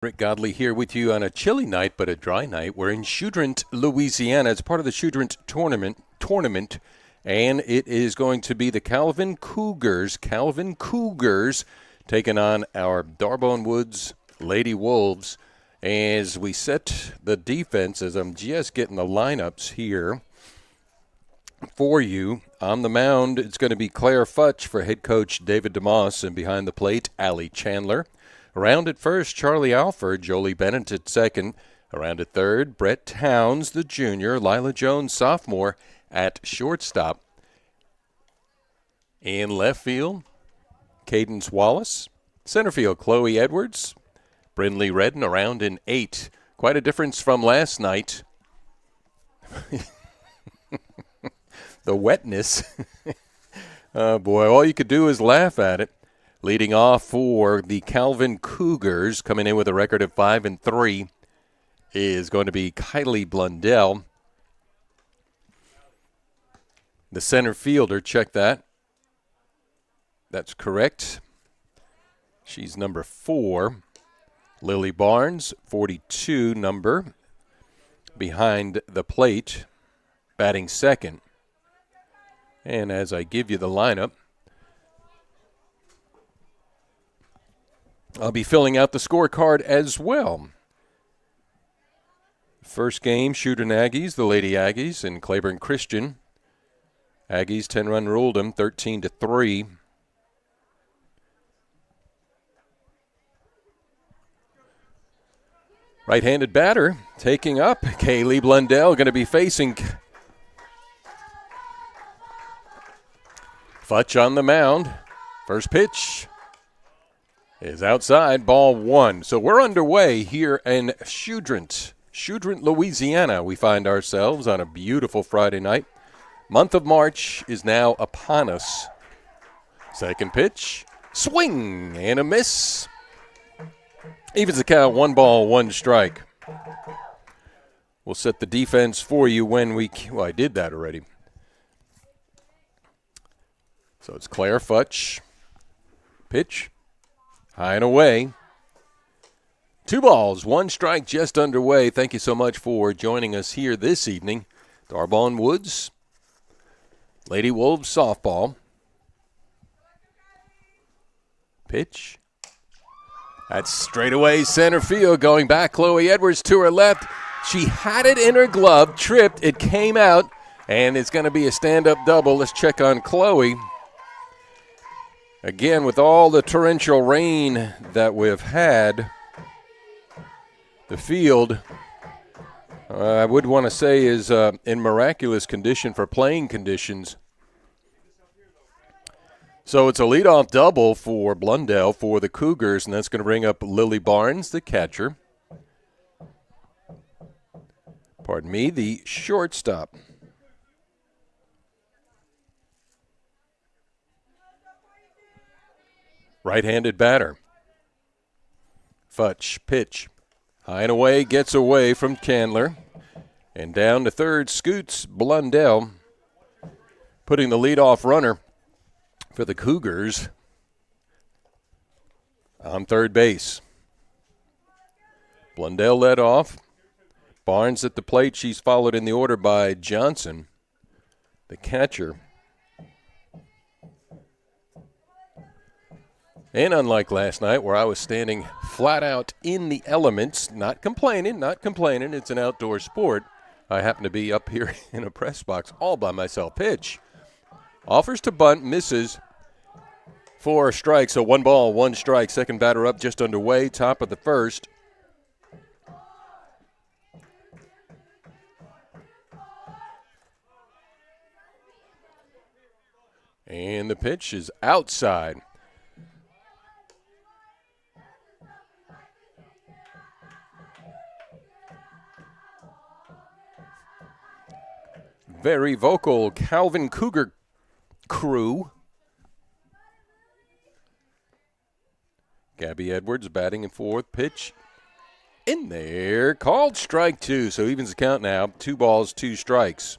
Rick Godley here with you on a chilly night, but a dry night. We're in Shoudrant, Louisiana. It's part of the Shoudrant tournament, and it is going to be the Calvin Cougars taking on our D'Arbonne Woods Lady Wolves. As we set the defense, as I'm just getting the lineups here for you. On the mound, it's going to be Claire Futch for head coach David DeMoss, and behind the plate, Allie Chandler. Around at first, Charlie Alford, Jolie Bennett at second. Around at third, Brett Towns, the junior, Lila Jones, sophomore, at shortstop. In left field, Cadence Wallace. Center field, Chloe Edwards. Brindley Redden around in 8. Quite a difference from last night. The wetness. Oh, boy, all you could do is laugh at it. Leading off for the Calvin Cougars, coming in with a record of 5-3, is going to be Kylie Blundell. The center fielder, check that. That's correct. She's number 4. Lily Barnes, 42 number, behind the plate, batting second. And as I give you the lineup, I'll be filling out the scorecard as well. First game, Shouldern Aggies, the Lady Aggies, and Claiborne Christian. Aggies 10-run ruled them 13-3. Right-handed batter taking up Kaylee Blundell, going to be facing Futch on the mound. First pitch is outside, ball 1. So we're underway here in Shoudrant, Louisiana. We find ourselves on a beautiful Friday night. Month of March is now upon us. Second pitch, swing and a miss. Evens the count, 1 ball, 1 strike. We'll set the defense for you when well, I did that already. So it's Claire Futch. Pitch. High and away. 2 balls, 1 strike just underway. Thank you so much for joining us here this evening. D'Arbonne Woods, Lady Wolves softball. Pitch. That's straightaway center field. Going back, Chloe Edwards to her left. She had it in her glove, tripped, it came out, and it's going to be a stand-up double. Let's check on Chloe. Again, with all the torrential rain that we've had, the field, I would want to say, is in miraculous condition for playing conditions. So it's a leadoff double for Blundell for the Cougars, and that's going to bring up Lily Barnes, the catcher. Pardon me, the shortstop. Right-handed batter. Futch, pitch. High and away, gets away from Chandler. And down to third, scoots Blundell, putting the leadoff runner for the Cougars on third base. Blundell led off. Barnes at the plate. She's followed in the order by Johnson, the catcher. And unlike last night where I was standing flat out in the elements, not complaining, it's an outdoor sport, I happen to be up here in a press box all by myself. Pitch. Offers to bunt, misses for a strike. So 1 ball, 1 strike. Second batter up, just underway, top of the first. And the pitch is outside. Very vocal Calvin Cougar crew. Gabby Edwards batting in fourth. Pitch in there. Called strike 2. So evens the count now. 2 balls, 2 strikes.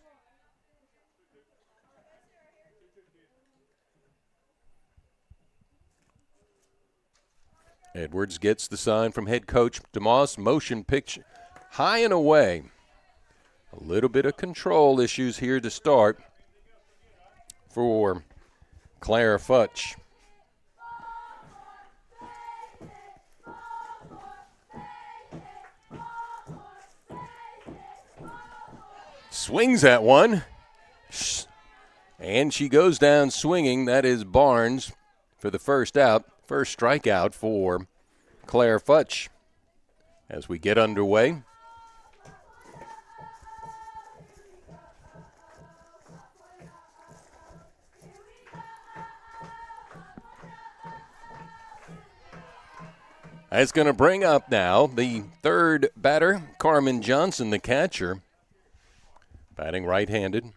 Edwards gets the sign from head coach DeMoss. Motion pitch high and away. A little bit of control issues here to start for Claire Futch. Swings at one. And she goes down swinging. That is Barnes for the first out. First strikeout for Claire Futch as we get underway. That's going to bring up now the third batter, Carmen Johnson, the catcher, batting right-handed.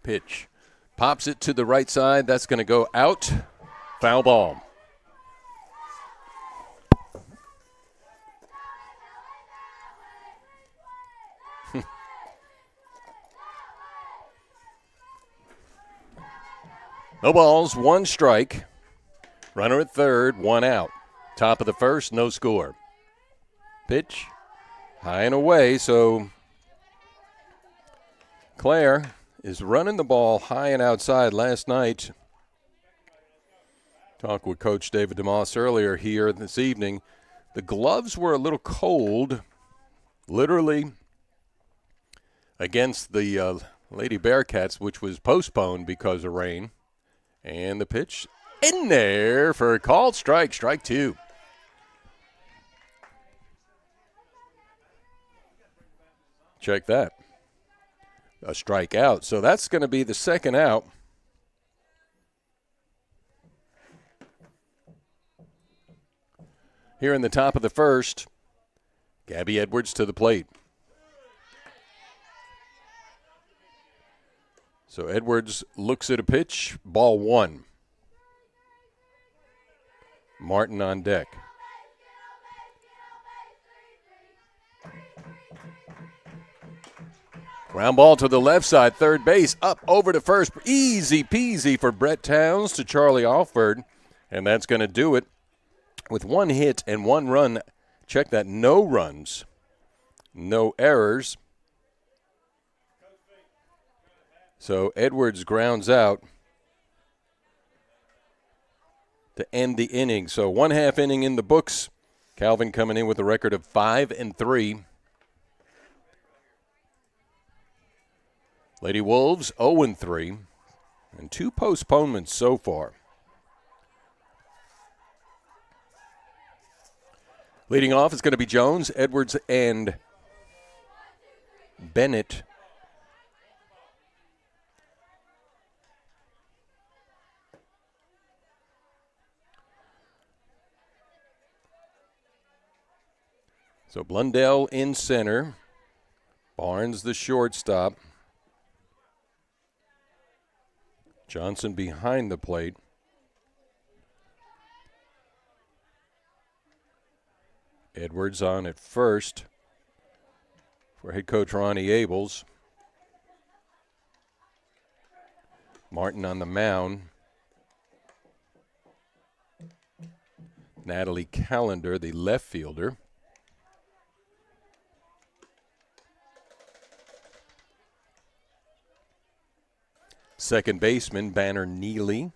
Pitch. Pops it to the right side. That's going to go out. Foul ball. No balls, one strike. Runner at third, one out. Top of the first, no score. Pitch. High and away, so Claire is running the ball high and outside. Last night, talked with Coach David DeMoss earlier here this evening. The gloves were a little cold, literally, against the Lady Bearcats, which was postponed because of rain. And the pitch in there for a called strike, strike two. Check that. A strikeout. So that's going to be the second out. Here in the top of the first, Gabby Edwards to the plate. So Edwards looks at a pitch, ball one. Martin on deck. Ground ball to the left side, third base, up over to first. Easy peasy for Brett Towns to Charlie Alford. And that's going to do it with one hit and one run. Check that, no runs, no errors. So Edwards grounds out to end the inning. So 1/2 inning in the books. Calvin coming in with a record of 5-3. Lady Wolves 0-3, and 2 postponements so far. Leading off is going to be Jones, Edwards, and Bennett. So Blundell in center, Barnes the shortstop, Johnson behind the plate. Edwards on at first for head coach Ronnie Abels. Martin on the mound. Natalie Callender, the left fielder. Second baseman, Banner Neely.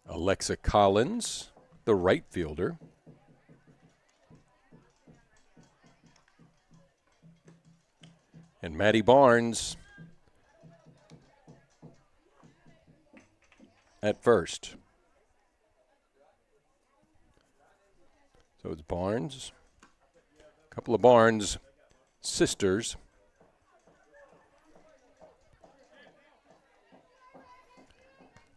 Alexa Collins, the right fielder. And Maddie Barnes at first. So it's Barnes. A couple of Barnes sisters.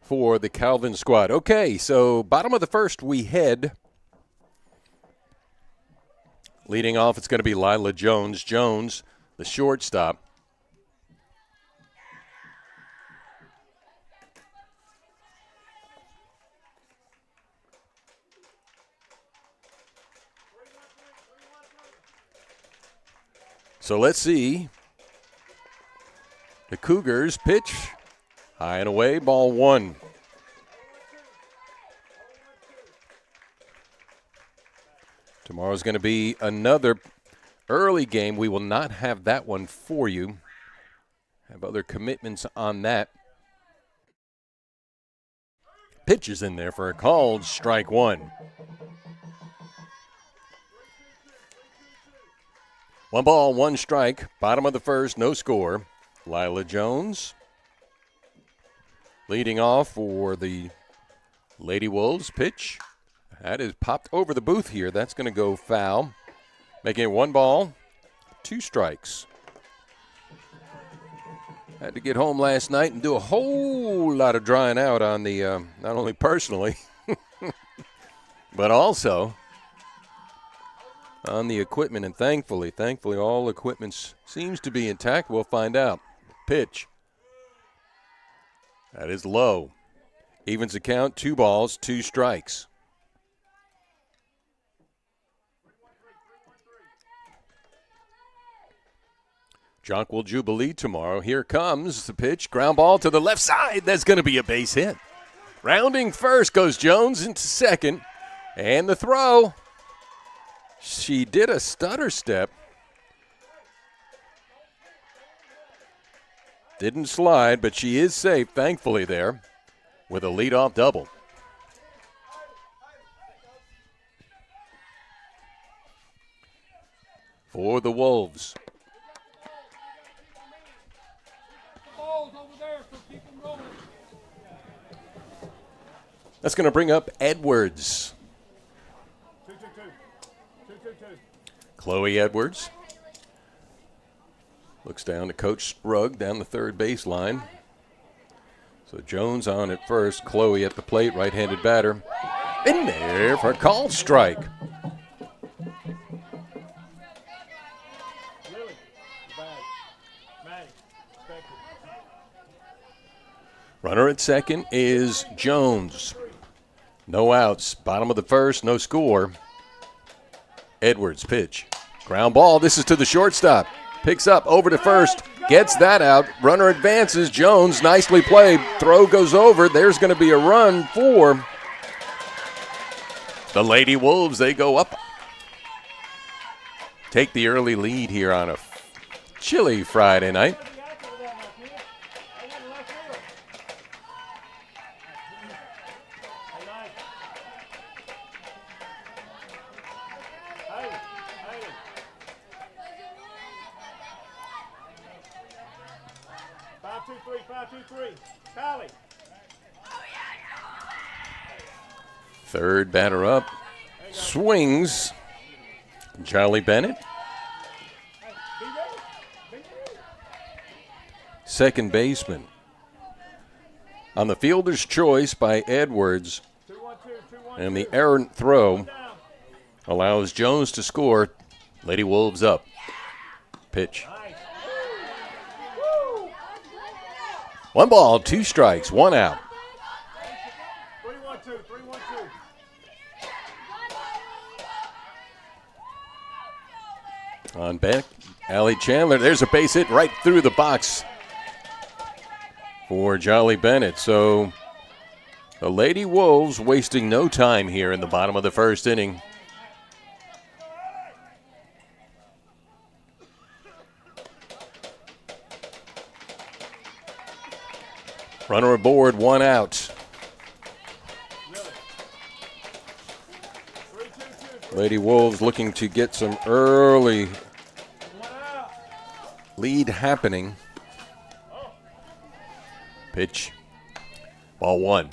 For the Calvin squad. Okay, so bottom of the first we head. Leading off, it's going to be Lila Jones. Jones, the shortstop. So let's see. The Cougars pitch. High and away, ball one. Tomorrow's going to be another early game. We will not have that one for you. Have other commitments on that. Pitch is in there for a called strike one. 1 ball, 1 strike. Bottom of the first, no score. Lila Jones leading off for the Lady Wolves. Pitch. That is popped over the booth here. That's going to go foul. Making it 1 ball, 2 strikes. Had to get home last night and do a whole lot of drying out on the, not only personally, but also on the equipment. And thankfully all equipment seems to be intact. We'll find out. Pitch. That is low. Evens the count, 2 balls, 2 strikes. Jonquil Jubilee tomorrow. Here comes the pitch. Ground ball to the left side. That's going to be a base hit. Rounding first goes Jones into second. And the throw. She did a stutter step. Didn't slide, but she is safe, thankfully, there with a leadoff double. For the Wolves. That's going to bring up Edwards. Chloe Edwards looks down to Coach Sprugg down the third baseline. So Jones on at first, Chloe at the plate, right-handed batter. In there for a called strike. Runner at second is Jones. No outs. Bottom of the first, no score. Edwards pitch. Ground ball. This is to the shortstop. Picks up over to first. Gets that out. Runner advances. Jones, nicely played. Throw goes over. There's going to be a run for the Lady Wolves. They go up. Take the early lead here on a chilly Friday night. Third batter up. Swings. Charlie Bennett. Second baseman. On the fielder's choice by Edwards. And the errant throw allows Jones to score. Lady Wolves up. Pitch. 1 ball, 2 strikes, 1 out. On back, Allie Chandler. There's a base hit right through the box for Jolly Bennett. So the Lady Wolves wasting no time here in the bottom of the first inning. Runner aboard, 1 out. Lady Wolves looking to get some early lead happening. Pitch. Ball 1.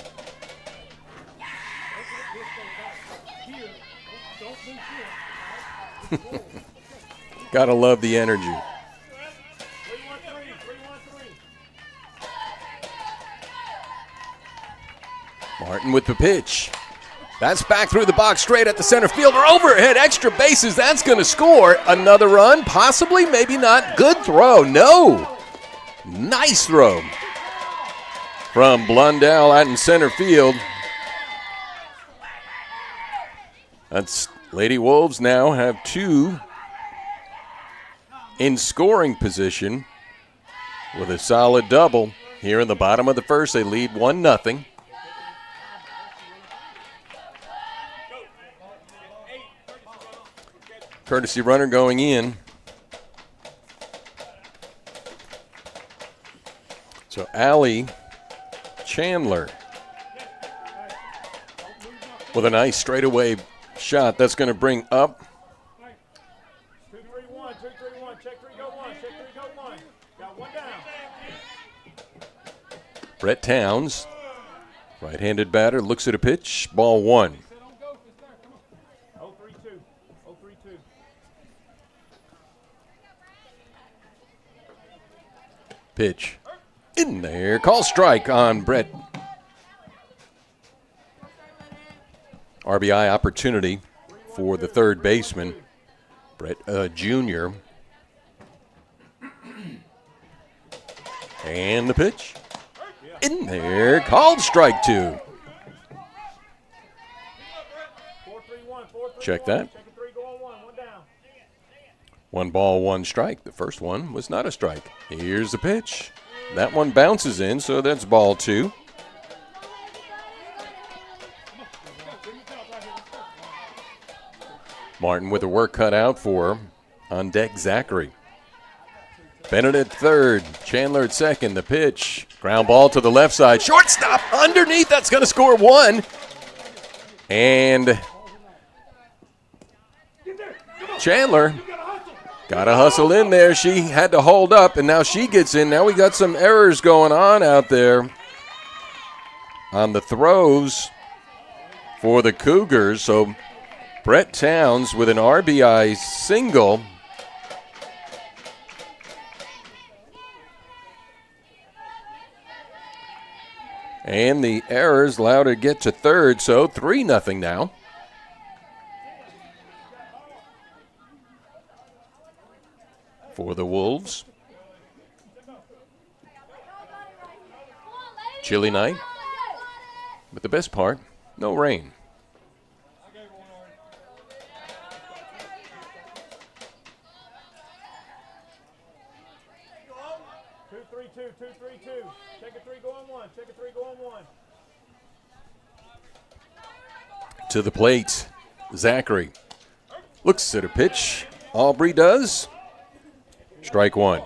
Gotta love the energy. Martin with the pitch. That's back through the box, straight at the center fielder. Overhead, extra bases. That's going to score another run. Possibly, maybe not. Good throw. No. Nice throw from Blundell out in center field. That's Lady Wolves now have 2 in scoring position with a solid double. Here in the bottom of the first, they lead 1-0. Courtesy runner going in. So Allie Chandler with a nice straightaway shot. That's going to bring up 2-3-1, 2-3-1, check 3, go 1, check 3, go 1. Got one down. Brett Towns, right-handed batter, looks at a pitch, ball 1. 0-3-2, 0-3-2. Pitch in there, call strike on Brett. RBI opportunity for the third baseman, Brett Jr. And the pitch in there, called strike 2. 4-3-1, 4-3-1. Check that. Check 3, go on 1, one down. 1 ball, 1 strike. The first one was not a strike. Here's the pitch. That one bounces in, so that's ball 2. Martin with the work cut out for her. On deck, Zachary. Bennett at third. Chandler at second. The pitch. Ground ball to the left side. Shortstop underneath. That's going to score 1. And Chandler got to hustle in there. She had to hold up, and now she gets in. Now we got some errors going on out there on the throws for the Cougars. So Brett Towns with an RBI single. And the errors allow her to get to third, so 3-0 now. For the Wolves. Chilly night. But the best part, no rain. Check a 3, go on 1. Check a 3, go on 1. To the plate, Zachary looks at a pitch. Aubrey does. Strike 1.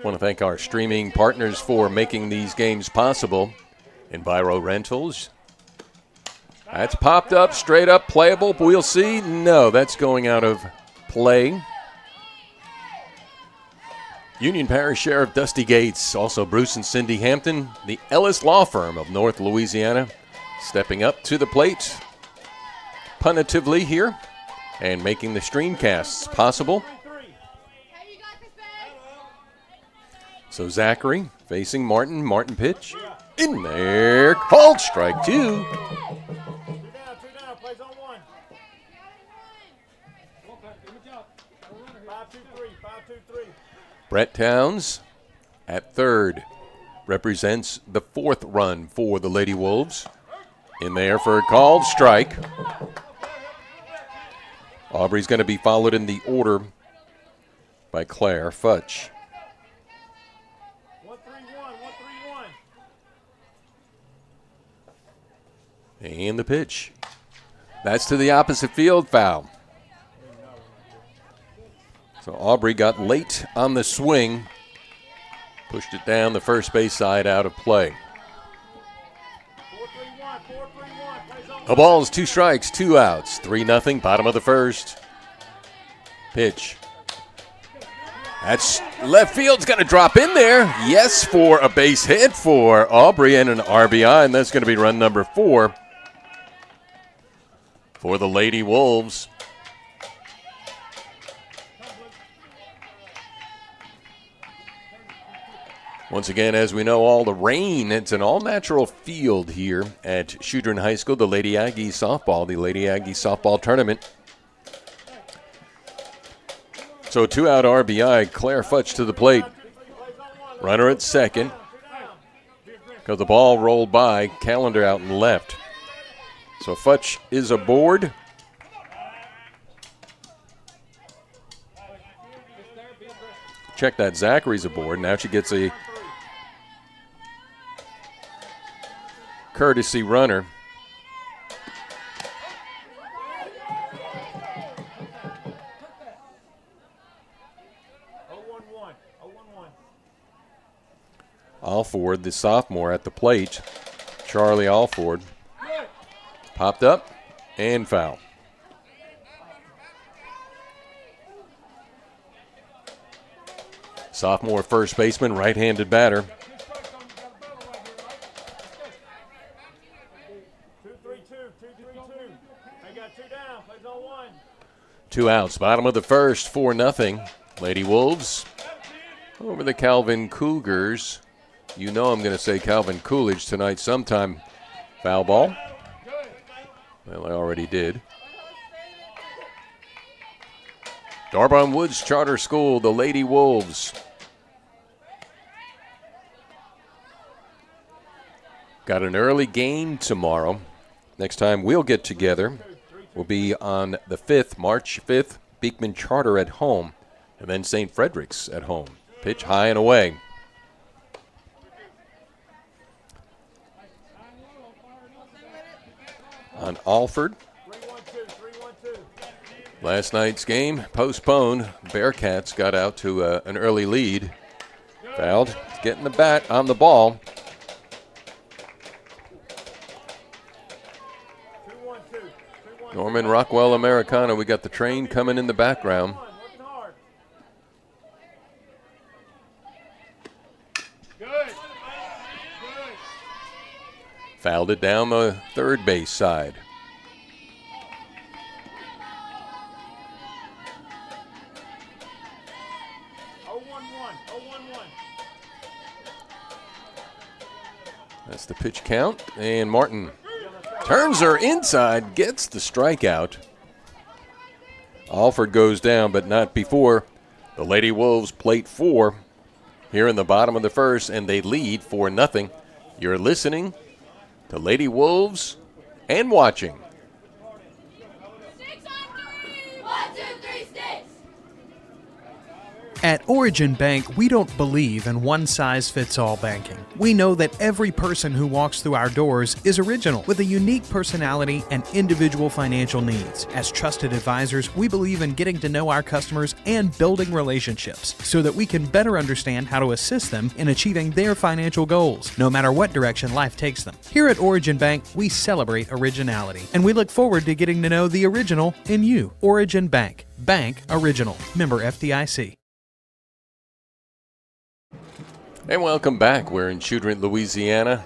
Want to thank our streaming partners for making these games possible. Enviro Rentals. That's popped up, straight up, playable. We'll see. No, that's going out of play. Union Parish Sheriff Dusty Gates, also Bruce and Cindy Hampton, the Ellis Law Firm of North Louisiana, stepping up to the plate punitively here and making the streamcasts possible. So Zachary facing Martin. Martin pitch in there, called strike 2. 2 down, plays on 1. 5-2-3, 5-2-3. Brett Towns at third represents the 4th run for the Lady Wolves. In there for a called strike. Aubrey's going to be followed in the order by Claire Futch. 1-3-1, 1-3-1. And the pitch. That's to the opposite field, foul. So Aubrey got late on the swing, pushed it down the first base side out of play. 4-3-1, A ball is 2 strikes, 2 outs, 3-0, bottom of the first. Pitch. That's left field's going to drop in there. Yes, for a base hit for Aubrey and an RBI, and that's going to be run number 4 for the Lady Wolves. Once again, as we know, all the rain, it's an all-natural field here at Shudron High School, the Lady Aggie softball tournament. So 2-out RBI, Claire Futch to the plate. Runner at second. Because the ball rolled by, Callender out and left. So Futch is aboard. Check that, Zachary's aboard. Now she gets a courtesy runner. Alford, the sophomore, at the plate. Charlie Alford popped up and foul. Sophomore first baseman, right-handed batter. 2-3-2. I got 2 down. Plays on 1. 2 outs. Bottom of the first, 4-0. Lady Wolves over the Calvin Cougars. You know I'm going to say Calvin Coolidge tonight sometime. Foul ball. Well, I already did. Darbon Woods Charter School, the Lady Wolves. Got an early game tomorrow. Next time we'll get together will be on the 5th, March 5th. Beekman Charter at home, and then St. Frederick's at home. Pitch high and away. On Alford. Last night's game postponed. Bearcats got out to an early lead. Fouled. Getting the bat on the ball. Norman Rockwell Americana. We got the train coming in the background. Fouled it down the third base side. That's the pitch count. And Martin turns her inside, gets the strikeout. Alford goes down, but not before the Lady Wolves plate 4 here in the bottom of the first, and they lead 4-0. You're listening to Lady Wolves and watching. 6 on 3. 1, 2, 3, 6. At Origin Bank, we don't believe in one-size-fits-all banking. We know that every person who walks through our doors is original, with a unique personality and individual financial needs. As trusted advisors, we believe in getting to know our customers and building relationships so that we can better understand how to assist them in achieving their financial goals, no matter what direction life takes them. Here at Origin Bank, we celebrate originality, and we look forward to getting to know the original in you. Origin Bank. Bank Original. Member FDIC. And welcome back. We're in Shudrint, Louisiana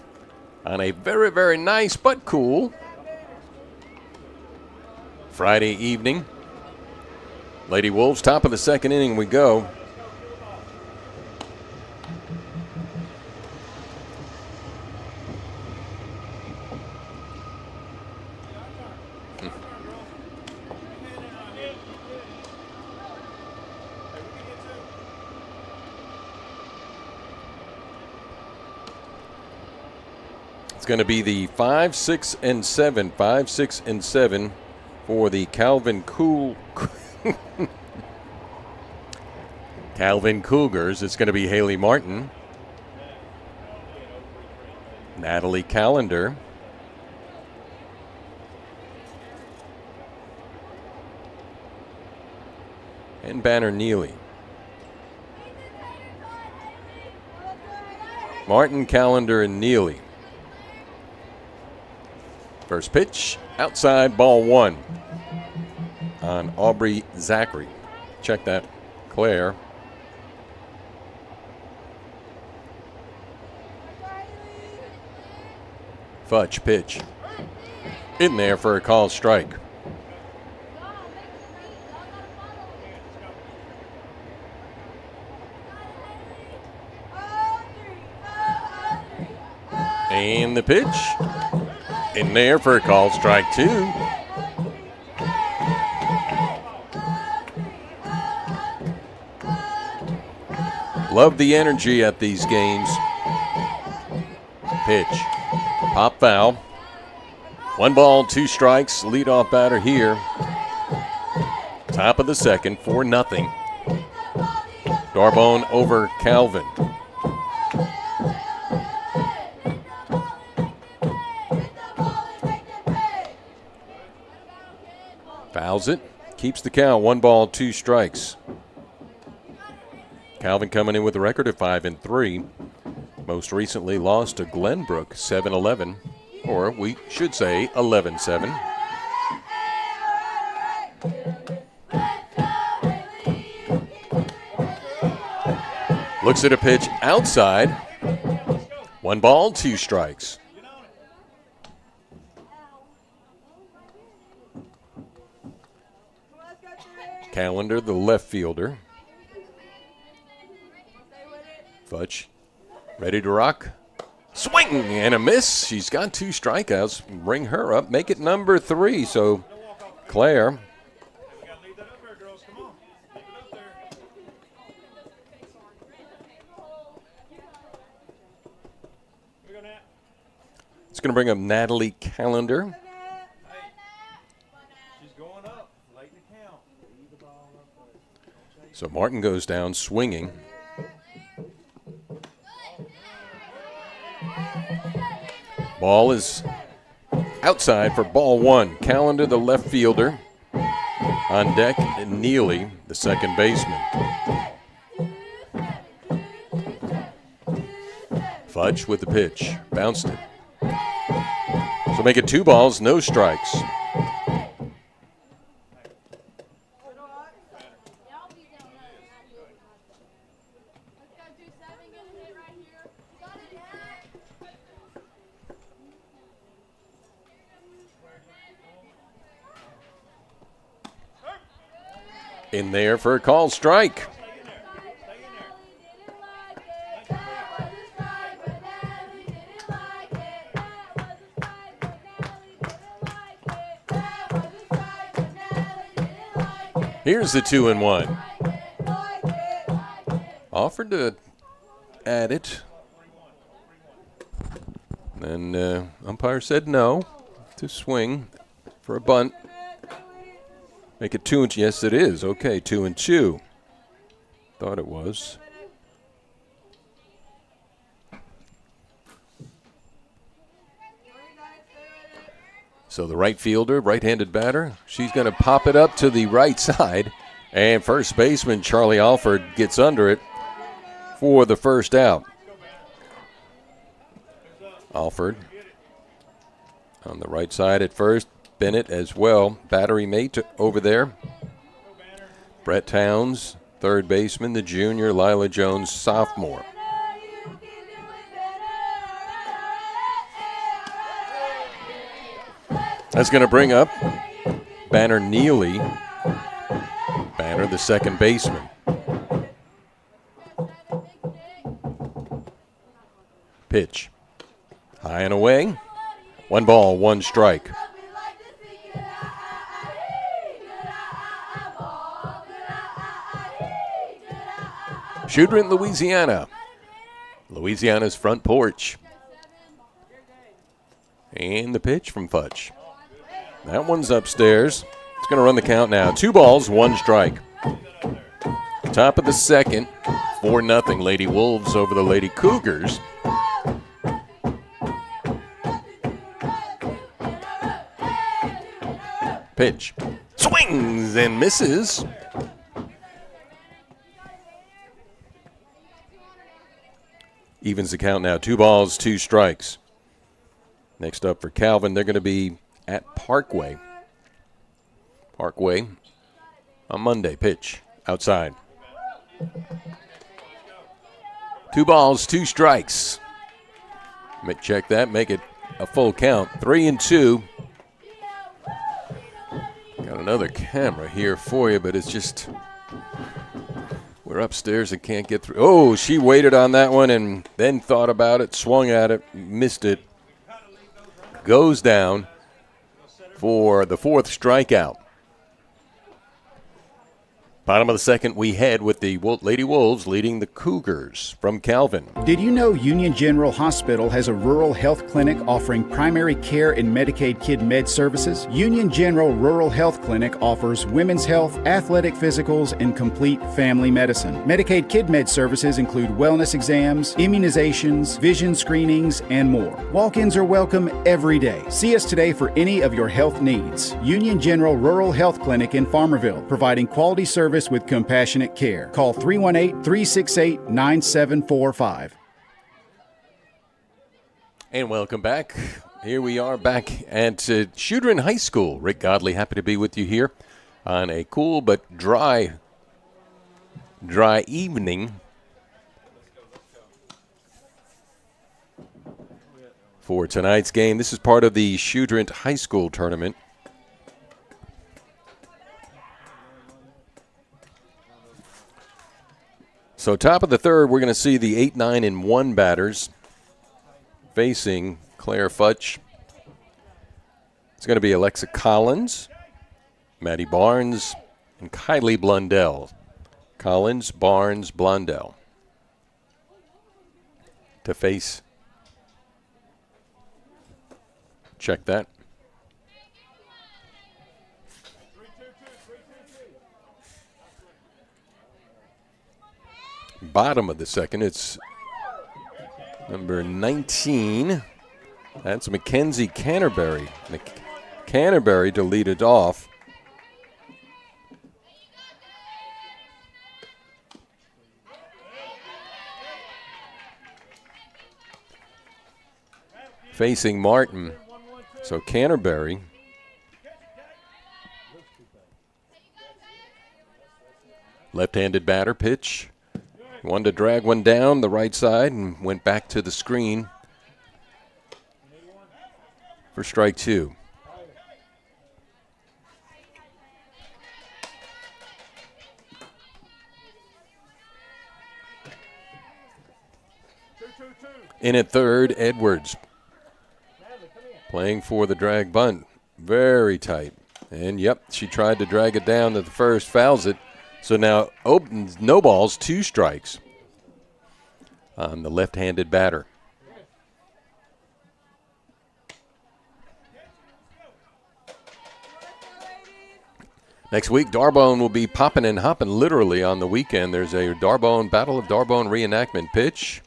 on a very, very nice but cool Friday evening. Lady Wolves, top of the second inning we go. It's going to be the 5, 6, and 7. 5, 6, and 7 for the Calvin Cougars. It's going to be Haley Martin, Natalie Callender, and Banner Neely. Martin, Callender, and Neely. First pitch, outside, ball 1 on Aubrey Zachary. Check that, Claire. Futch pitch. In there for a called strike. And the pitch. In there for a called strike 2. Love the energy at these games. Pitch. Pop foul. 1 ball, 2 strikes. Leadoff batter here. Top of the second, 4-0. Darbone over Calvin. Fouls it. Keeps the count. 1 ball, 2 strikes. Calvin coming in with a record of 5-3. Most recently lost to Glenbrook 7-11, or we should say 11-7. Looks at a pitch outside. 1 ball, 2 strikes. Callender, the left fielder. Futch ready to rock. Swing and a miss. She's got 2 strikeouts. Bring her up. Make it number 3. So Claire. It's going to bring up Natalie Callender. So Martin goes down swinging. Ball is outside for ball 1. Callender, the left fielder. On deck, and Neely, the second baseman. Fudge with the pitch. Bounced it. So make it 2 balls, no strikes. In there for a call strike. Here's the 2-1. Offered to add it. And umpire said no to swing for a bunt. Make it 2 and yes, it is. Okay, 2-2. Thought it was. So the right fielder, right-handed batter, she's going to pop it up to the right side. And first baseman Charlie Alford gets under it for the first out. Alford on the right side at first. Bennett as well, battery mate over there. Brett Towns, third baseman, the junior, Lila Jones, sophomore. That's going to bring up Banner Neely. Banner, the second baseman. Pitch. High and away. 1 ball, 1 strike. Shudrin, Louisiana. Louisiana's front porch. And the pitch from Futch. That one's upstairs. It's going to run the count now. 2 balls, 1 strike. Top of the second, 4-0 Lady Wolves over the Lady Cougars. Pitch. Swings and misses. Evens the count now. 2 balls, 2 strikes. Next up for Calvin, they're going to be at Parkway. Parkway on Monday. Pitch outside. 2 balls, 2 strikes. Check that. Make it a full count. 3-2. Got another camera here for you, but it's just we're upstairs and can't get through. Oh, she waited on that one and then thought about it, swung at it, missed it. Goes down for the 4th strikeout. Bottom of the second, we head with the Lady Wolves leading the Cougars from Calvin. Did you know Union General Hospital has a rural health clinic offering primary care and Medicaid Kid Med services? Union General Rural Health Clinic offers women's health, athletic physicals, and complete family medicine. Medicaid Kid Med services include wellness exams, immunizations, vision screenings, and more. Walk-ins are welcome every day. See us today for any of your health needs. Union General Rural Health Clinic in Farmerville, providing quality service with compassionate care. Call 318-368-9745. And welcome back. Here we are back at Shudrin High School. Rick Godley, happy to be with you here on a cool but dry evening for tonight's game. This is part of the Shudrin High School tournament. So top of the third, we're going to see the 8, 9, and 1 batters facing Claire Futch. It's going to be Alexa Collins, Maddie Barnes, and Kylie Blundell. Collins, Barnes, Blundell to face. Check that. Bottom of the second, it's number 19. That's Mackenzie Canterbury. Canterbury to lead it off. Facing Martin. So Canterbury. Left-handed batter pitch. Wanted to drag one down the right side and went back to the screen for strike 2. In at third, Edwards playing for the drag bunt. Very tight. And, yep, she tried to drag it down to the first, fouls it. So now opens no balls, 2 strikes on the left-handed batter. Next week, Darbone will be popping and hopping literally on the weekend. There's a Battle of Darbone reenactment pitch.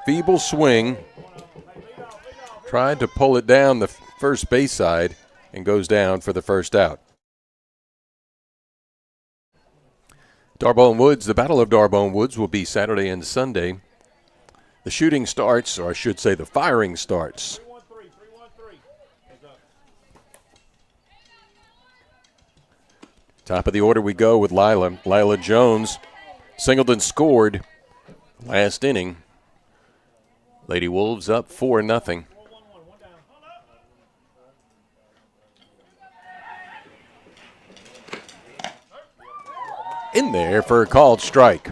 Feeble swing. Tried to pull it down the first base side and goes down for the first out. Darbone Woods, the Battle of Darbone Woods will be Saturday and Sunday. The shooting starts, or I should say the firing starts. Top of the order we go with Lila Jones. Singleton scored last inning. Lady Wolves up 4-0. In there for a called strike.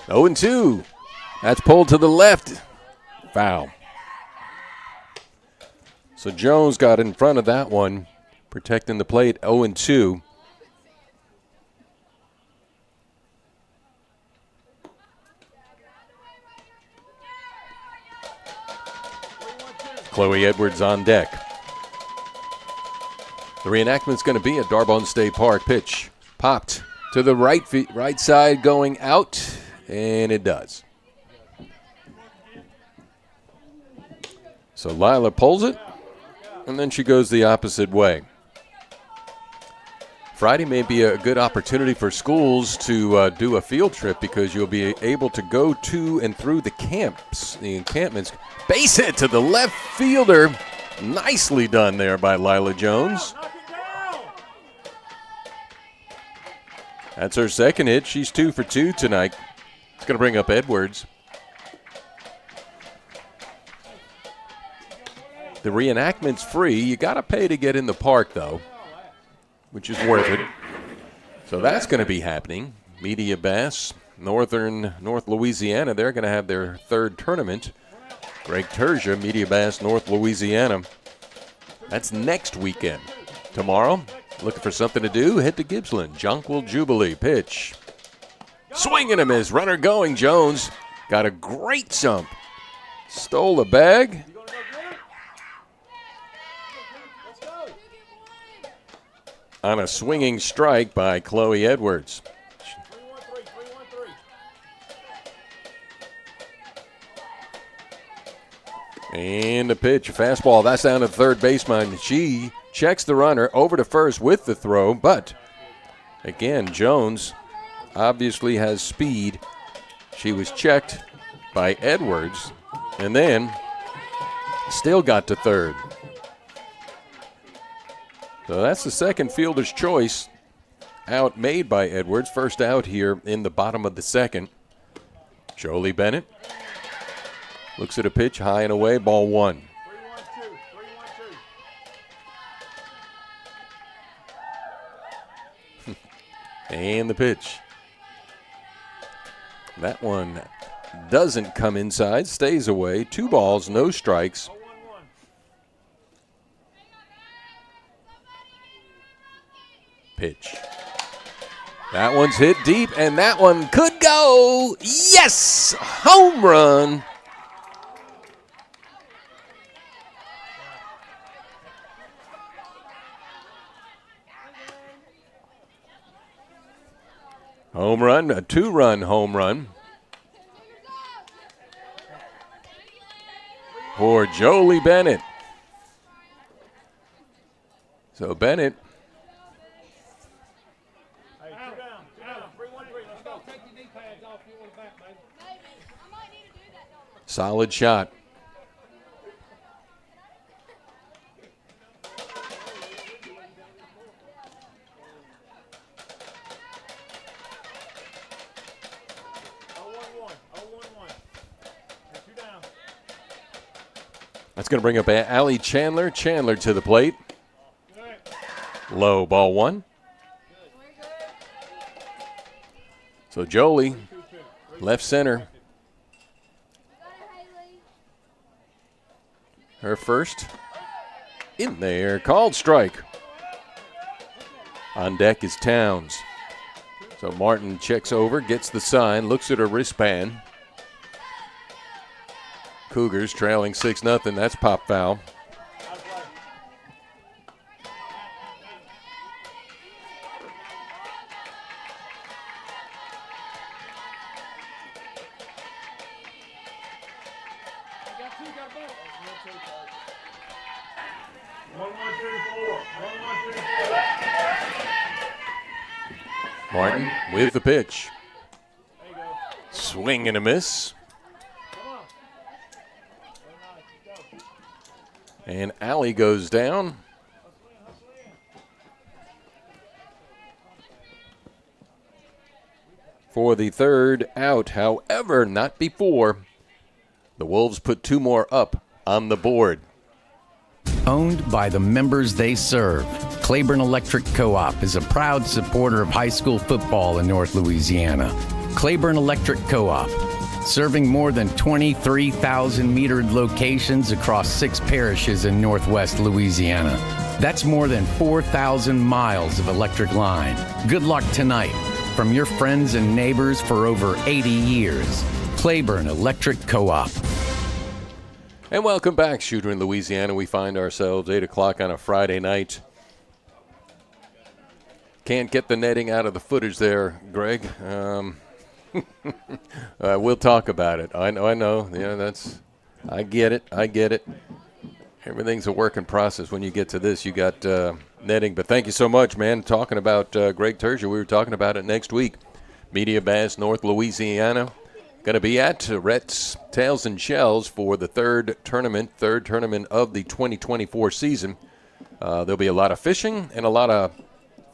Oh, and 2. That's pulled to the left. Foul. So Jones got in front of that one, protecting the plate. 0 and 2. Chloe Edwards on deck. The reenactment's going to be at Darbone State Park. Pitch popped to the right side going out, and it does. So Lila pulls it, and then she goes the opposite way. Friday may be a good opportunity for schools to do a field trip because you'll be able to go to and through the camps, the encampments. Base hit to the left fielder. Nicely done there by Lila Jones. That's her second hit. She's 2 for 2 tonight. It's going to bring up Edwards. The reenactment's free. You got to pay to get in the park, though, which is worth it. So that's going to be happening. Media Bass North Louisiana, they're going to have their third tournament. Greg Tertia, Media Bass, North Louisiana. That's next weekend. Tomorrow, looking for something to do, head to Gippsland. Jonquil Jubilee pitch. Swing and a miss. Runner going. Jones got a great jump. Stole the bag. On a swinging strike by Chloe Edwards. And the pitch, a fastball. That's down to the third baseman. She checks the runner over to first with the throw, but again, Jones obviously has speed. She was checked by Edwards and then still got to third. So that's the second fielder's choice out made by Edwards. First out here in the bottom of the second. Jolie Bennett looks at a pitch high and away, ball 1. 3-1-2. And the pitch. That one doesn't come inside, stays away. 2 balls, no strikes. 0-1-1. Pitch. That one's hit deep, and that one could go. Yes! Home run. Home run, a 2-run home run for Jolie Bennett. So Bennett Hey, two down. 3-1-3. Let's go. Take your knee pads off. You want it back, baby. I might need to do that. solid shot. That's going to bring up Allie Chandler. Chandler to the plate. Low, ball 1. So Jolie, left center. Her first. In there, called strike. On deck is Towns. So Martin checks over, gets the sign, looks at her wristband. Cougars trailing 6-0. That's pop foul. Martin with the pitch. Swing and a miss. And Allie goes down. For the third out, however, not before. The Wolves put 2 more up on the board. Owned by the members they serve, Claiborne Electric Co-op is a proud supporter of high school football in North Louisiana. Claiborne Electric Co-op, serving more than 23,000 metered locations across 6 parishes in northwest Louisiana. That's more than 4,000 miles of electric line. Good luck tonight from your friends and neighbors for over 80 years. Claiborne Electric Co-op. And welcome back, Shooter in Louisiana. We find ourselves 8 o'clock on a Friday night. Can't get the netting out of the footage there, Greg. We'll talk about it. I know. Yeah, I get it. Everything's a work in process. When you get to this, you got netting. But thank you so much, man. Talking about Greg Tertia, we were talking about it next week. Media Bass, North Louisiana. Going to be at Rhett's Tails and Shells for the third tournament of the 2024 season. There'll be a lot of fishing and a lot of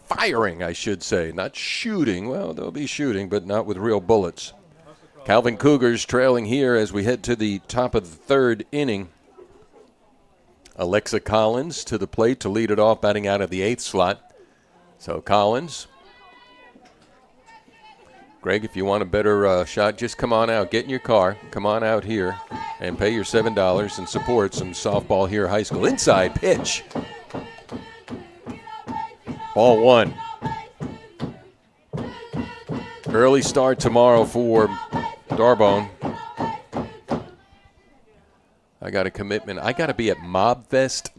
firing, I should say. Not shooting. Well, there'll be shooting, but not with real bullets. Calvin Cougars trailing here as we head to the top of the third inning. Alexa Collins to the plate to lead it off, batting out of the 8th slot. So Collins Greg, if you want a better shot, just come on out. Get in your car. Come on out here and pay your $7 and support some softball here high school. Inside pitch. Ball 1. Early start tomorrow for Darbone. I got a commitment. I got to be at Mobfest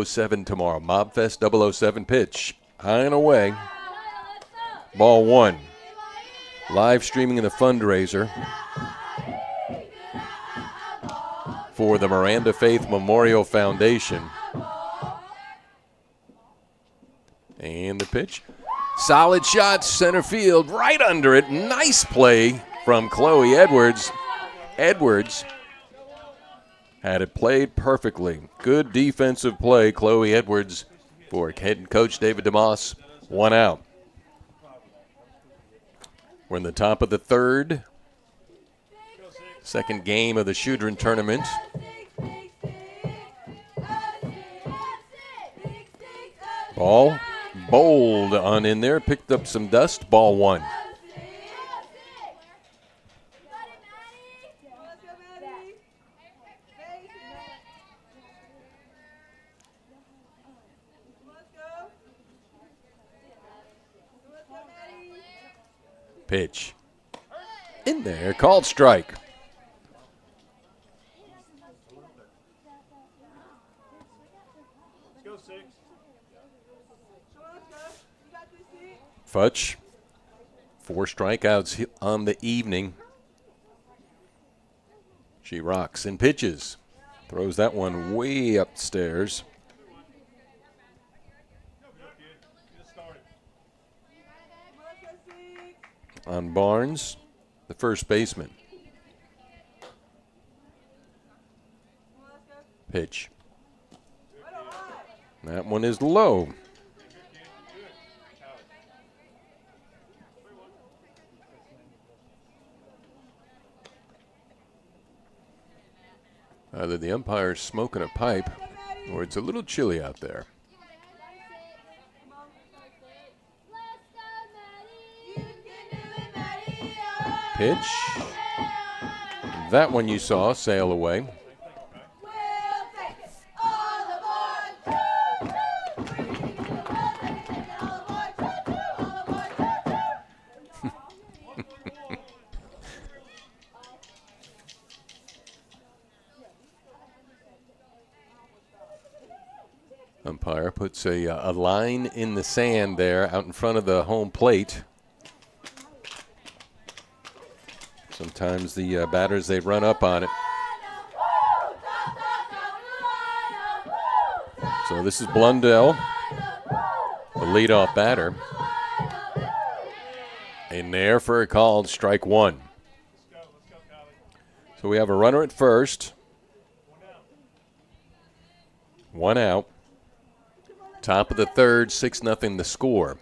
007 tomorrow. Mobfest 007 pitch. High and away. Ball 1. Live streaming in the fundraiser for the Miranda Faith Memorial Foundation. And the pitch. Solid shot, center field, right under it. Nice play from Chloe Edwards. Edwards had it played perfectly. Good defensive play, Chloe Edwards, for head coach David DeMoss. 1 out. We're in the top of the 3rd. Second game of the Shudrin tournament. Ball bowled on in there, picked up some dust. Ball 1. Pitch. In there, called strike. Futch, 4 strikeouts on the evening. She rocks and pitches. Throws that one way upstairs. On Barnes, the first baseman. Pitch. That one is low. Either the umpire's smoking a pipe or it's a little chilly out there. Pitch. That one you saw sail away. Umpire puts a line in the sand there out in front of the home plate. Sometimes the batters, they run up on it. So this is Blundell, the leadoff batter. In there for a called strike 1. So we have a runner at first. 1 out. Top of the 3rd, 6-0 the score.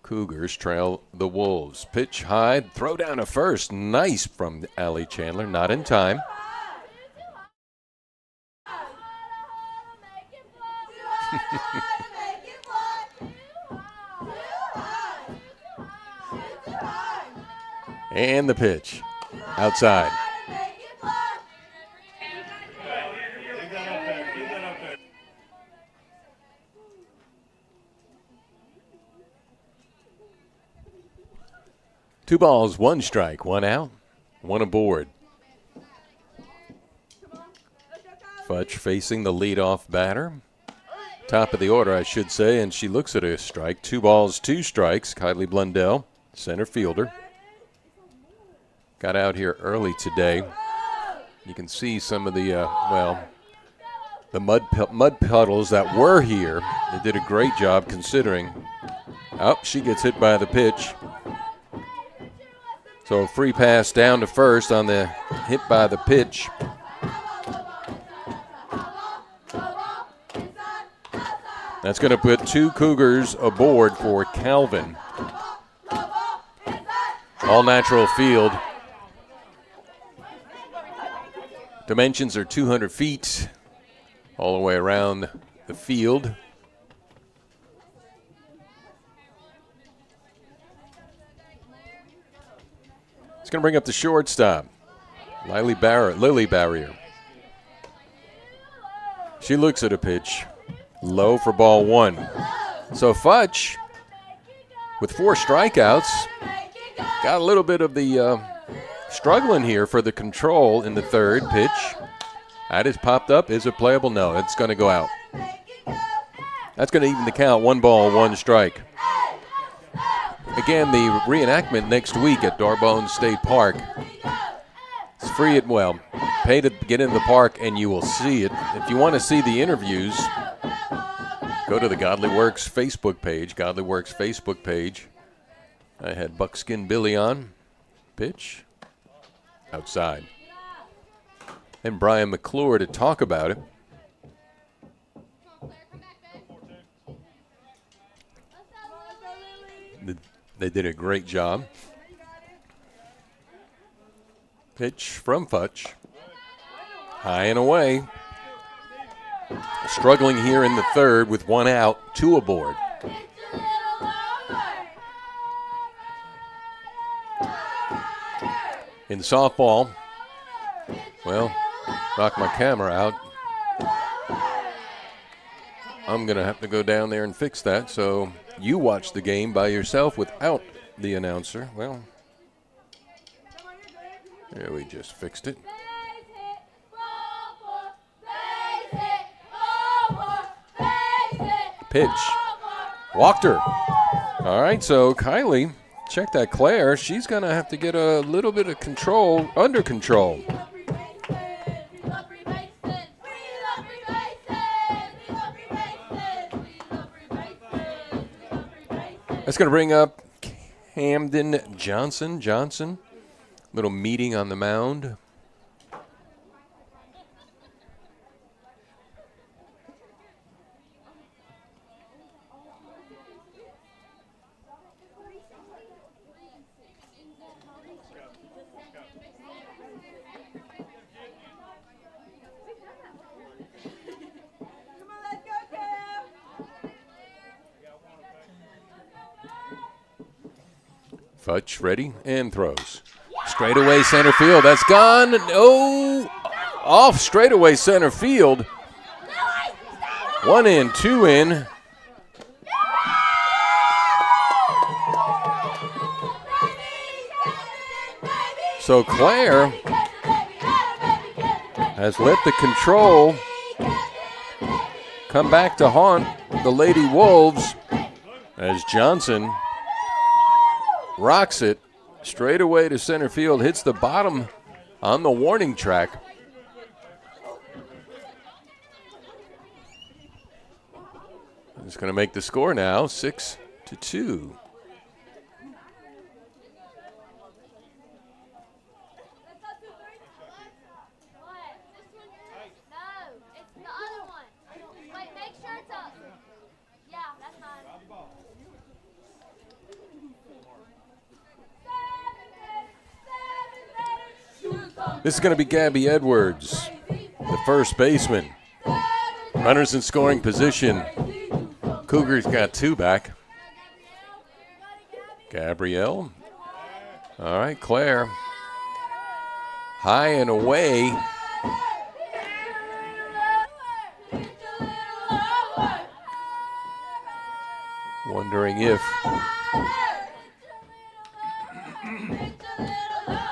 Cougars trail the Wolves. Pitch high, throw down to first. Nice from Allie Chandler, not in time. And the pitch, outside. Two balls, 1 strike, 1 out, 1 aboard. Futch facing the leadoff batter. Top of the order, I should say, and she looks at a strike. 2 balls, 2 strikes. Kylie Blundell, center fielder. Got out here early today. You can see some of the, the mud puddles that were here. They did a great job considering. Oh, she gets hit by the pitch. So a free pass down to first on the hit by the pitch. That's going to put 2 Cougars aboard for Calvin. All natural field. Dimensions are 200 feet all the way around the field. going to bring up the shortstop, Lily Barrier. She looks at a pitch. Low for ball 1. So Futch, with 4 strikeouts, got a little bit of the struggling here for the control in the third pitch. That is popped up. Is it playable? No, it's going to go out. That's going to even the count. 1 ball, 1 strike. Again, the reenactment next week at Darbone State Park. It's free pay to get into the park and you will see it. If you want to see the interviews, go to the Godleyworks Facebook page. I had Buckskin Billy on. Pitch. Outside. And Brian McClure to talk about it. They did a great job. Pitch from Futch. High and away. Struggling here in the third with 1 out, 2 aboard. In softball, knocked my camera out. I'm going to have to go down there and fix that. So you watch the game by yourself without the announcer. Well, yeah, we just fixed it. Pitch. Walked her. All right, so Kylie, check that Claire. She's going to have to get a little bit of control, under control. That's going to bring up Camden Johnson. Little meeting on the mound. Futch ready and throws. Straightaway center field. That's gone. Oh, off straightaway center field. 1 in, 2 in. So Claire has let the control come back to haunt the Lady Wolves as Johnson rocks it straight away to center field, hits the bottom on the warning track. It's going to make the score now 6-2. This is going to be Gabby Edwards, the first baseman. Runners in scoring position. Cougars got 2 back. Gabrielle. All right, Claire. High and away. Wondering if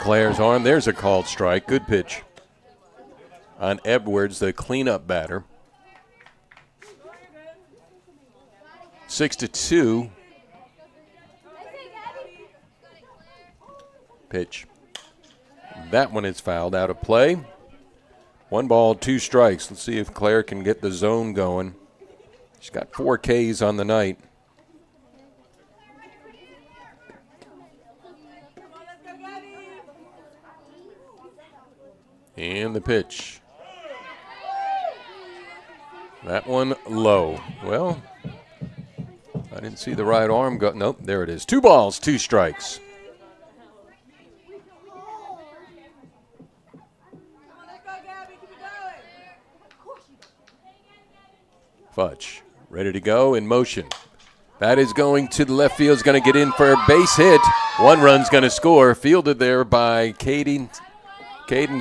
Claire's arm. There's a called strike. Good pitch on Edwards, the cleanup batter. 6-2. Pitch. That one is fouled out of play. 1 ball, 2 strikes. Let's see if Claire can get the zone going. She's got 4 Ks on the night. And the pitch. That one low. Well, I didn't see the right arm go. Nope, there it is. 2 balls, 2 strikes. Futch ready to go in motion. That is going to the left field. Is going to get in for a base hit. One run's going to score. Fielded there by Cadence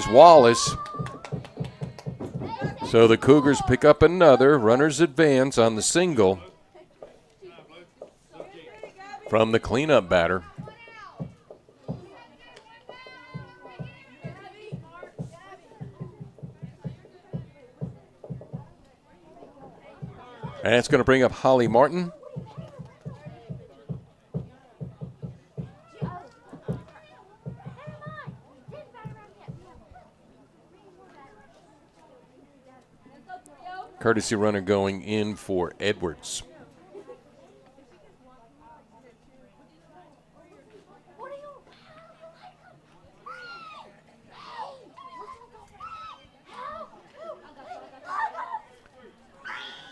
Wallace. So the Cougars pick up another. Runners advance on the single from the cleanup batter. And it's going to bring up Holly Martin. Courtesy runner going in for Edwards.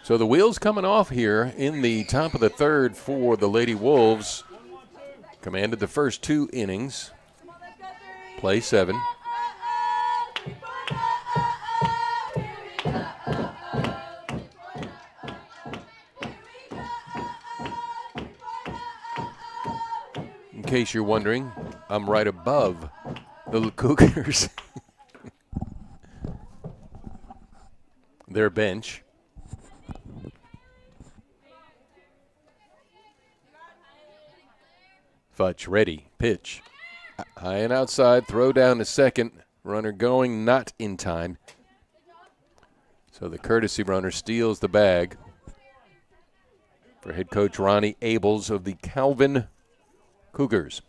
So the wheels coming off here in the top of the third for the Lady Wolves. Commanded the first 2 innings. Play 7. In case you're wondering, I'm right above the Cougars. Their bench. Futch ready, pitch. High and outside, throw down to second. Runner going, not in time. So the courtesy runner steals the bag for head coach Ronnie Abels of the Calvin Cougars.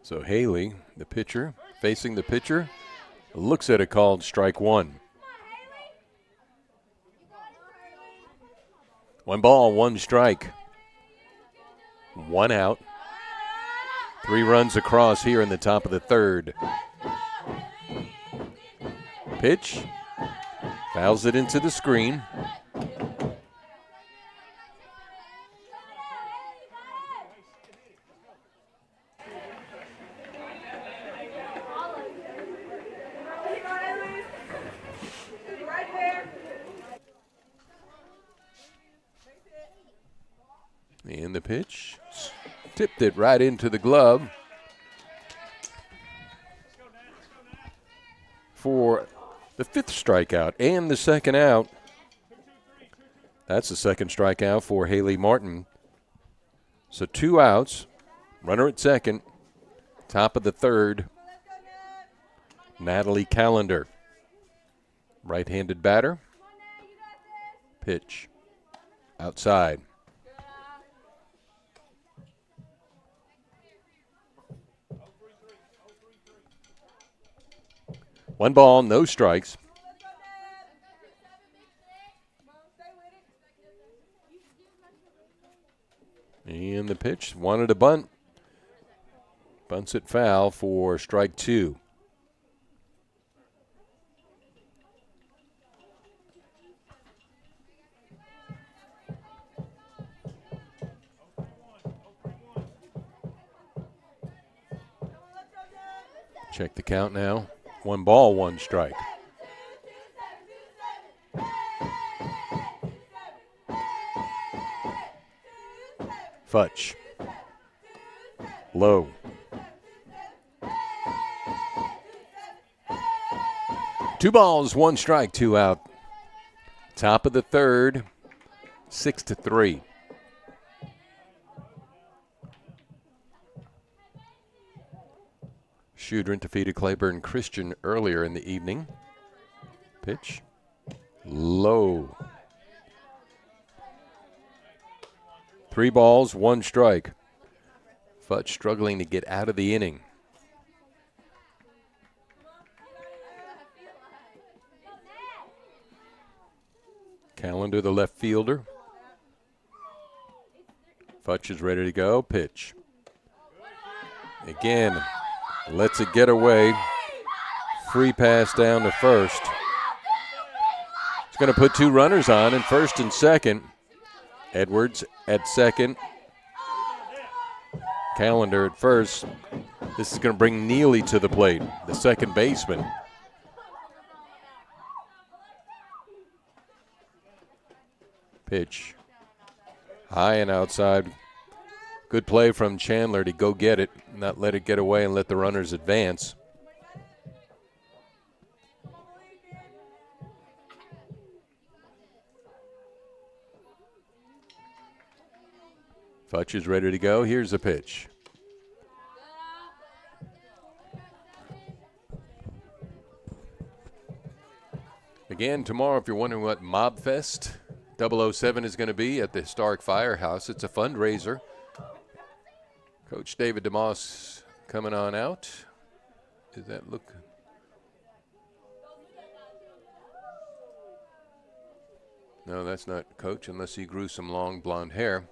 So Haley, the pitcher, facing the pitcher, looks at a called strike 1. 1 ball, 1 strike. 1 out. 3 runs across here in the top of the third. Pitch. Fouls it into the screen. And the pitch, tipped it right into the glove for the 5th strikeout and the 2nd out. That's the 2nd strikeout for Haley Martin. So 2 outs, runner at second, top of the third, Natalie Callender. Right-handed batter, pitch, outside. 1 ball, no strikes. And the pitch, wanted a bunt. Bunts it foul for strike 2. Check the count now. 1 ball, 1 strike. Futch. Low. Two balls, 1 strike, 2 out. Top of the third, 6-3. Shudrin defeated Claiborne Christian earlier in the evening. Pitch. Low. 3 balls, 1 strike. Futch struggling to get out of the inning. Callender, the left fielder. Futch is ready to go. Pitch. Again, lets it get away. Free pass down to first. It's going to put 2 runners on in first and second. Edwards at second. Callender at first. This is going to bring Neely to the plate, the second baseman. Pitch. High and outside. Good play from Chandler to go get it, not let it get away and let the runners advance. Futch is ready to go. Here's the pitch. Again, tomorrow, if you're wondering what Mob Fest 007 is going to be at the historic firehouse, it's a fundraiser. Coach David DeMoss coming on out. Does that look? No, that's not Coach, unless he grew some long blonde hair.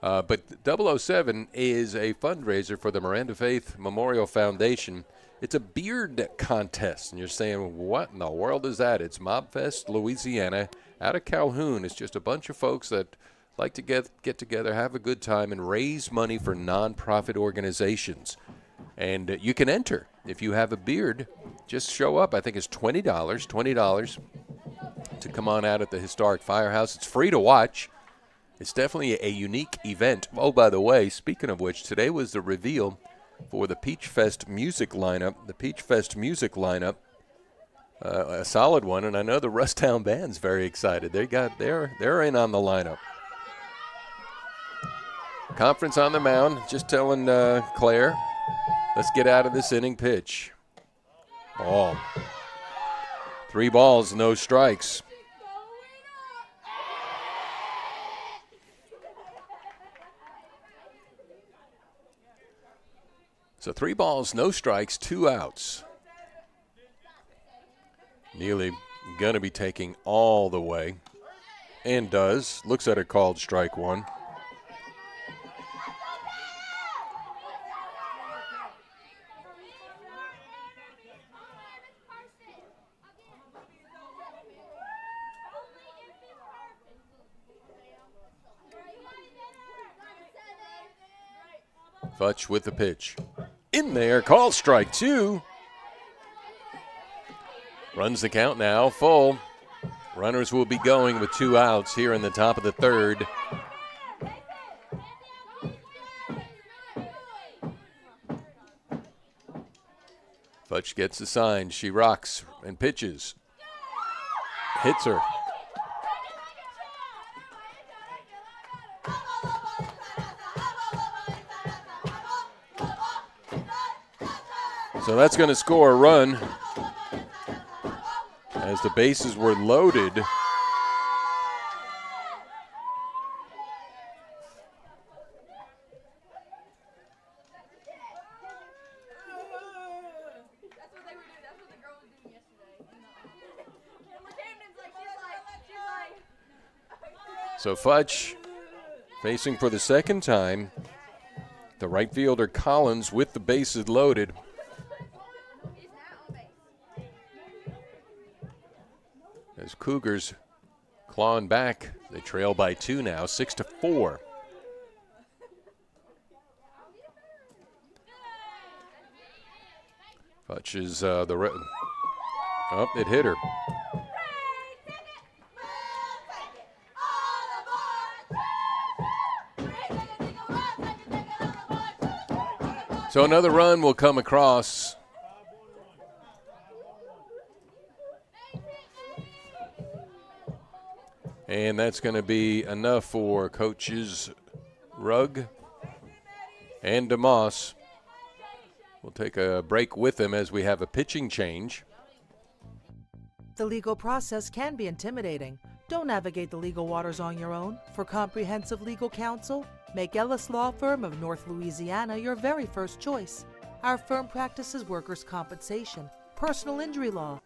But 007 is a fundraiser for the Miranda Faith Memorial Foundation. It's a beard contest, and you're saying, what in the world is that? It's Mobfest, Louisiana, out of Calhoun. It's just a bunch of folks that like to get together, have a good time, and raise money for nonprofit organizations. And you can enter. If you have a beard, just show up. I think it's $20 to come on out at the historic firehouse. It's free to watch. It's definitely a unique event. Oh, by the way, speaking of which, today was the reveal for the Peach Fest music lineup. The Peach Fest music lineup, a solid one, and I know the Rusttown Band's very excited. They're in on the lineup. Conference on the mound, just telling Claire, let's get out of this inning. Pitch. Ball. 3 balls, no strikes. So 3 balls, no strikes, 2 outs. Neely going to be taking all the way, and does. Looks at a called strike 1. Futch with the pitch. In there, call strike 2. Runs the count now, full. Runners will be going with 2 outs here in the top of the 3rd. Futch gets the sign. She rocks and pitches. Hits her. So that's going to score a run as the bases were loaded. So Futch facing for the second time. The right fielder Collins with the bases loaded. As Cougars clawing back, they trail by 2 now, 6-4. Futch is it hit her. So another run will come across. And that's going to be enough for coaches Rugg and DeMoss. We'll take a break with them as we have a pitching change. The legal process can be intimidating. Don't navigate the legal waters on your own. For comprehensive legal counsel, make Ellis Law Firm of North Louisiana your very first choice. Our firm practices workers' compensation, personal injury law.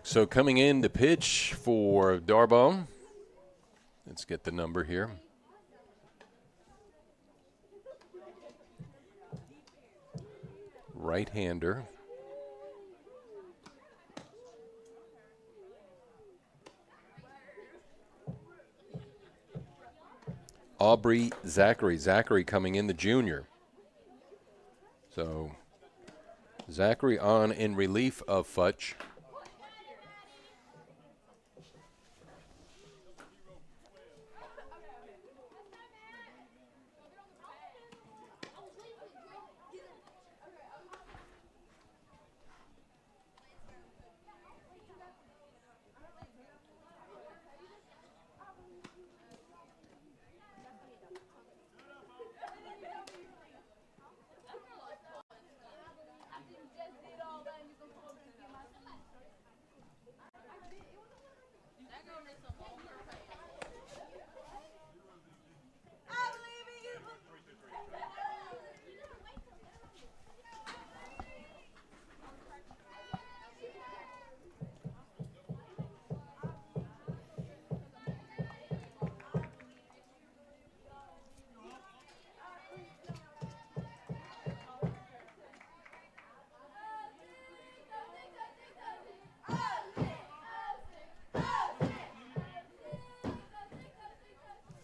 So coming in to pitch for Darbone. Let's get the number here. right-hander. Aubrey Zachary. Zachary coming in, the junior. So Zachary on in relief of Futch.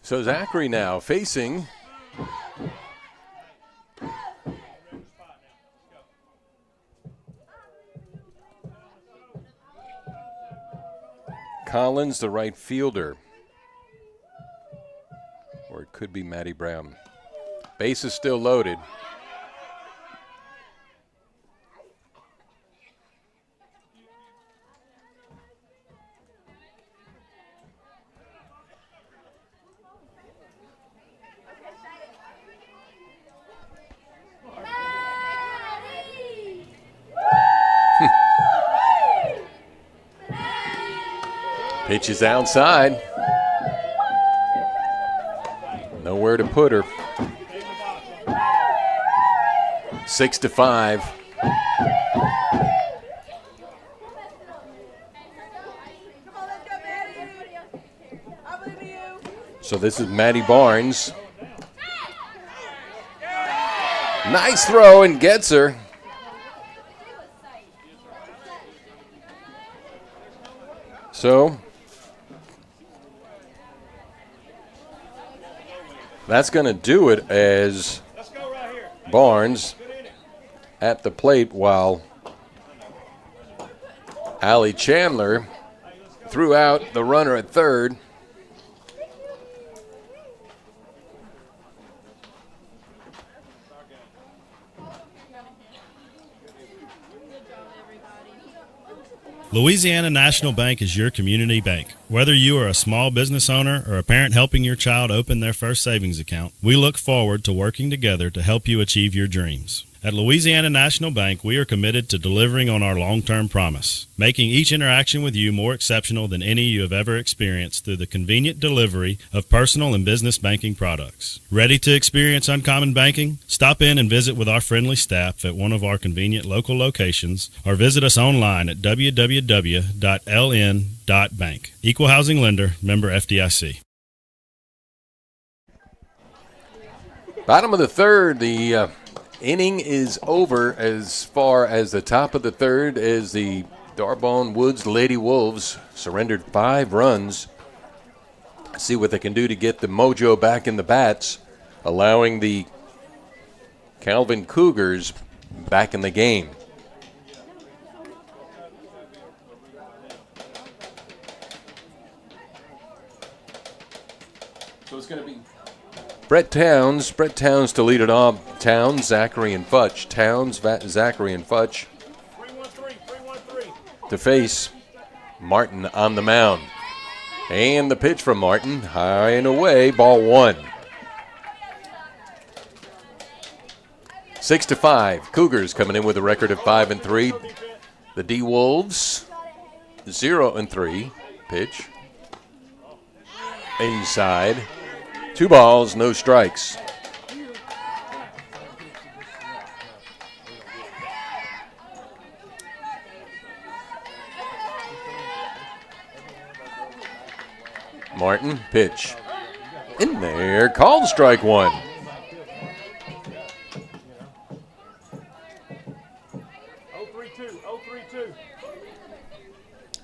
So Zachary now facing Collins, the right fielder. Or it could be Matty Brown. Base is still loaded. Pitch is outside. Nowhere to put her. 6-5. So this is Maddie Barnes. Nice throw and gets her. So that's going to do it as Barnes at the plate while Allie Chandler threw out the runner at third. Louisiana National Bank is your community bank. Whether you are a small business owner or a parent helping your child open their first savings account, we look forward to working together to help you achieve your dreams. At Louisiana National Bank, we are committed to delivering on our long-term promise, making each interaction with you more exceptional than any you have ever experienced through the convenient delivery of personal and business banking products. Ready to experience uncommon banking? Stop in and visit with our friendly staff at one of our convenient local locations or visit us online at www.ln.bank. Equal Housing Lender, member FDIC. Bottom of the third, the inning is over as far as the top of the third as the Darbone Woods Lady Wolves surrendered 5 runs. See what they can do to get the mojo back in the bats, allowing the Calvin Cougars back in the game. So it's going to be Brett Towns to lead it off. Towns, Zachary, and Futch. Towns, Zachary, and Futch to face Martin on the mound. And the pitch from Martin, high and away, ball 1. 6-5. Cougars coming in with a record of 5-3. The D Wolves 0-3. Pitch inside. 2 balls, no strikes. Martin, pitch. In there, called strike 1.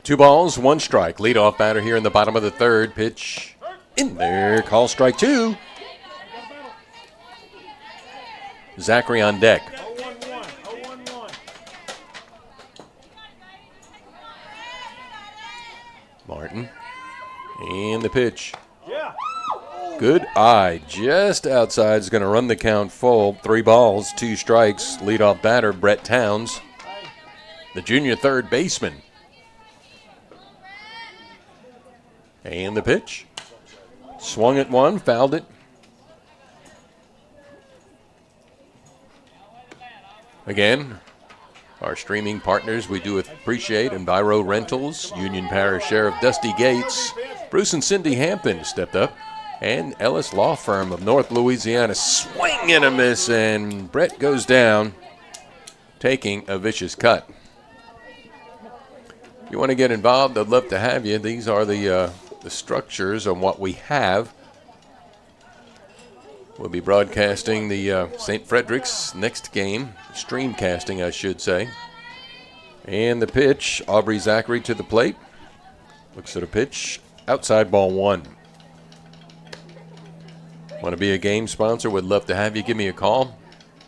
2 balls, 1 strike. Leadoff batter here in the bottom of the third. Pitch in there. Call strike 2. Zachary on deck. 0-1-1. 0-1-1. Martin. And the pitch. Yeah. Good eye. Just outside. Is going to run the count full. 3 balls, 2 strikes. Leadoff batter, Brett Towns, the junior third baseman. And the pitch. Swung at 1, fouled it. Again, our streaming partners we do appreciate, Enviro Rentals, Union Parish Sheriff Dusty Gates, Bruce and Cindy Hampton stepped up, and Ellis Law Firm of North Louisiana. Swing and a miss, and Brett goes down, taking a vicious cut. If you want to get involved, I'd love to have you. These are the structures on what we have. We'll be broadcasting the St. Frederick's next game, streamcasting, I should say. And the pitch, Aubrey Zachary to the plate. Looks at a pitch, outside, ball 1. Want to be a game sponsor? Would love to have you. Give me a call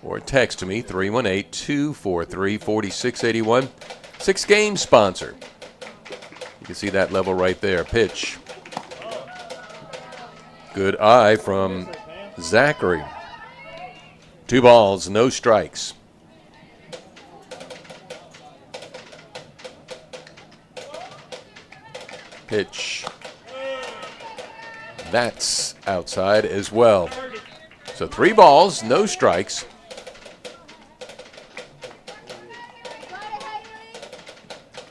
or text me, 318-243-4681. 6 game sponsor. You can see that level right there. Pitch. Good eye from Zachary. 2 balls, no strikes. Pitch. That's outside as well. So 3 balls, no strikes.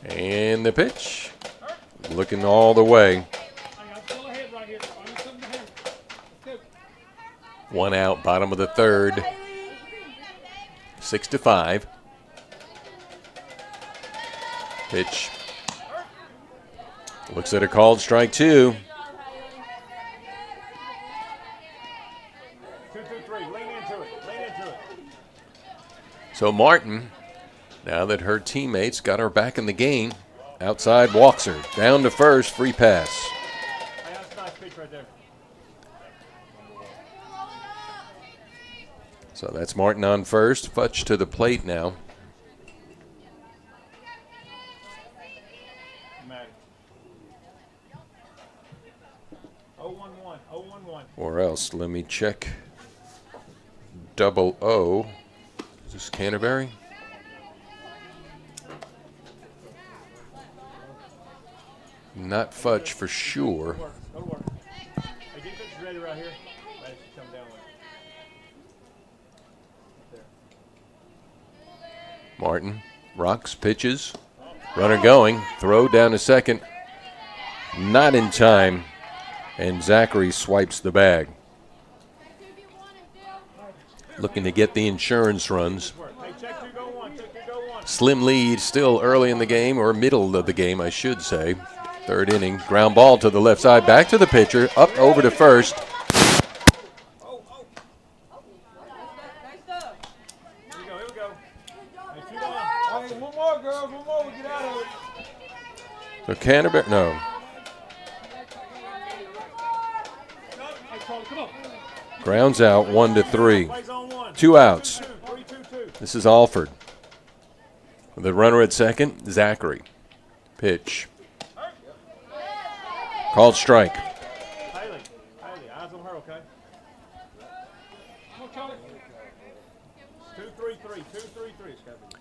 And the pitch. Looking all the way. 1 out, bottom of the third. 6-5. Pitch. Looks at a called strike 2. 2-2-3. Lean into it. So Martin, now that her teammates got her back in the game, outside walks her. Down to first, free pass. Hey, that's a nice pitch right there. So that's Martin on first. Futch to the plate now. Matt. 0-1-1. 0-1-1. Or else, let me check. 00. Is this Canterbury? Not Futch for sure. Go to work. Hey, defense is ready right here. Matt should come down with it. Martin rocks, pitches. Runner going. Throw down to second. Not in time. And Zachary swipes the bag. Looking to get the insurance runs. Hey, check 2, go 1. Check 2, go 1. Slim lead still early in the game, or middle of the game, I should say. Third inning. Ground ball to the left side. Back to the pitcher. Up over to first. Here we go. Hey, 2 down. Hey, 1 more, girls. 1 more. We get out of it. So Canterbury, no. Hey, Charlie, come on. Grounds out 1-3. Plays on 1. 2 outs. 3-2-2. This is Alford. The runner at second, Zachary. Pitch. Called strike. Haley, eyes on her, okay? Come on, Charlie. 2-3-3. 2-3-3. It's gotta be.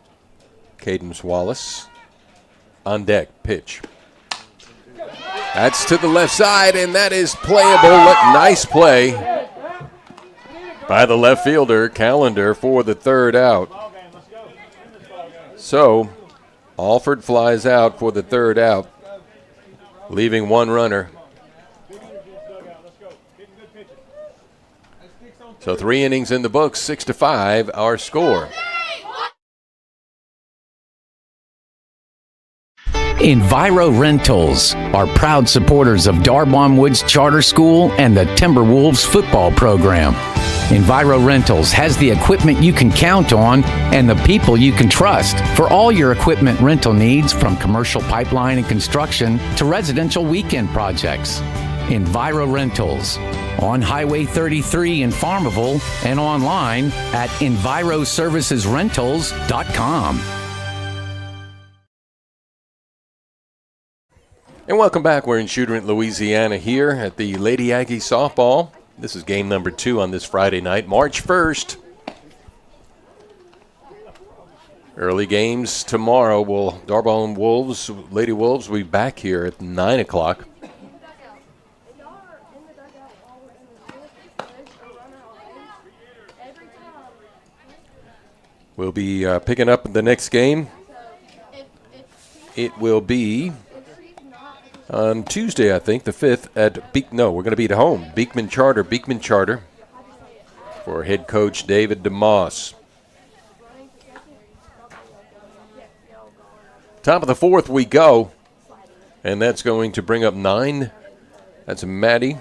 Cadence Wallace on deck. Pitch. That's to the left side, and that is playable. Nice play by the left fielder, Callender, for the third out. Ball game, let's go. In this ball game. So Alford flies out for the third out, leaving 1 runner. Big energy in this dugout. Let's go. Getting good pitches. So 3 innings in the books, 6-5, our score. Enviro Rentals are proud supporters of Darbon Woods Charter School and the Timberwolves football program. Enviro Rentals has the equipment you can count on and the people you can trust for all your equipment rental needs, from commercial pipeline and construction to residential weekend projects. Enviro Rentals on Highway 33 in Farmville and online at enviroservicesrentals.com. And welcome back. We're in Shudrint, Louisiana here at the Lady Aggie softball. This is game number 2 on this Friday night, March 1st. Early games tomorrow. Darball and Wolves, Lady Wolves, will be back here at 9 o'clock. We'll be picking up the next game. It will be on Tuesday, I think, the 5th at we're going to be at home. Beekman Charter for head coach David DeMoss. Top of the 4th we go, and that's going to bring up 9. That's Maddie.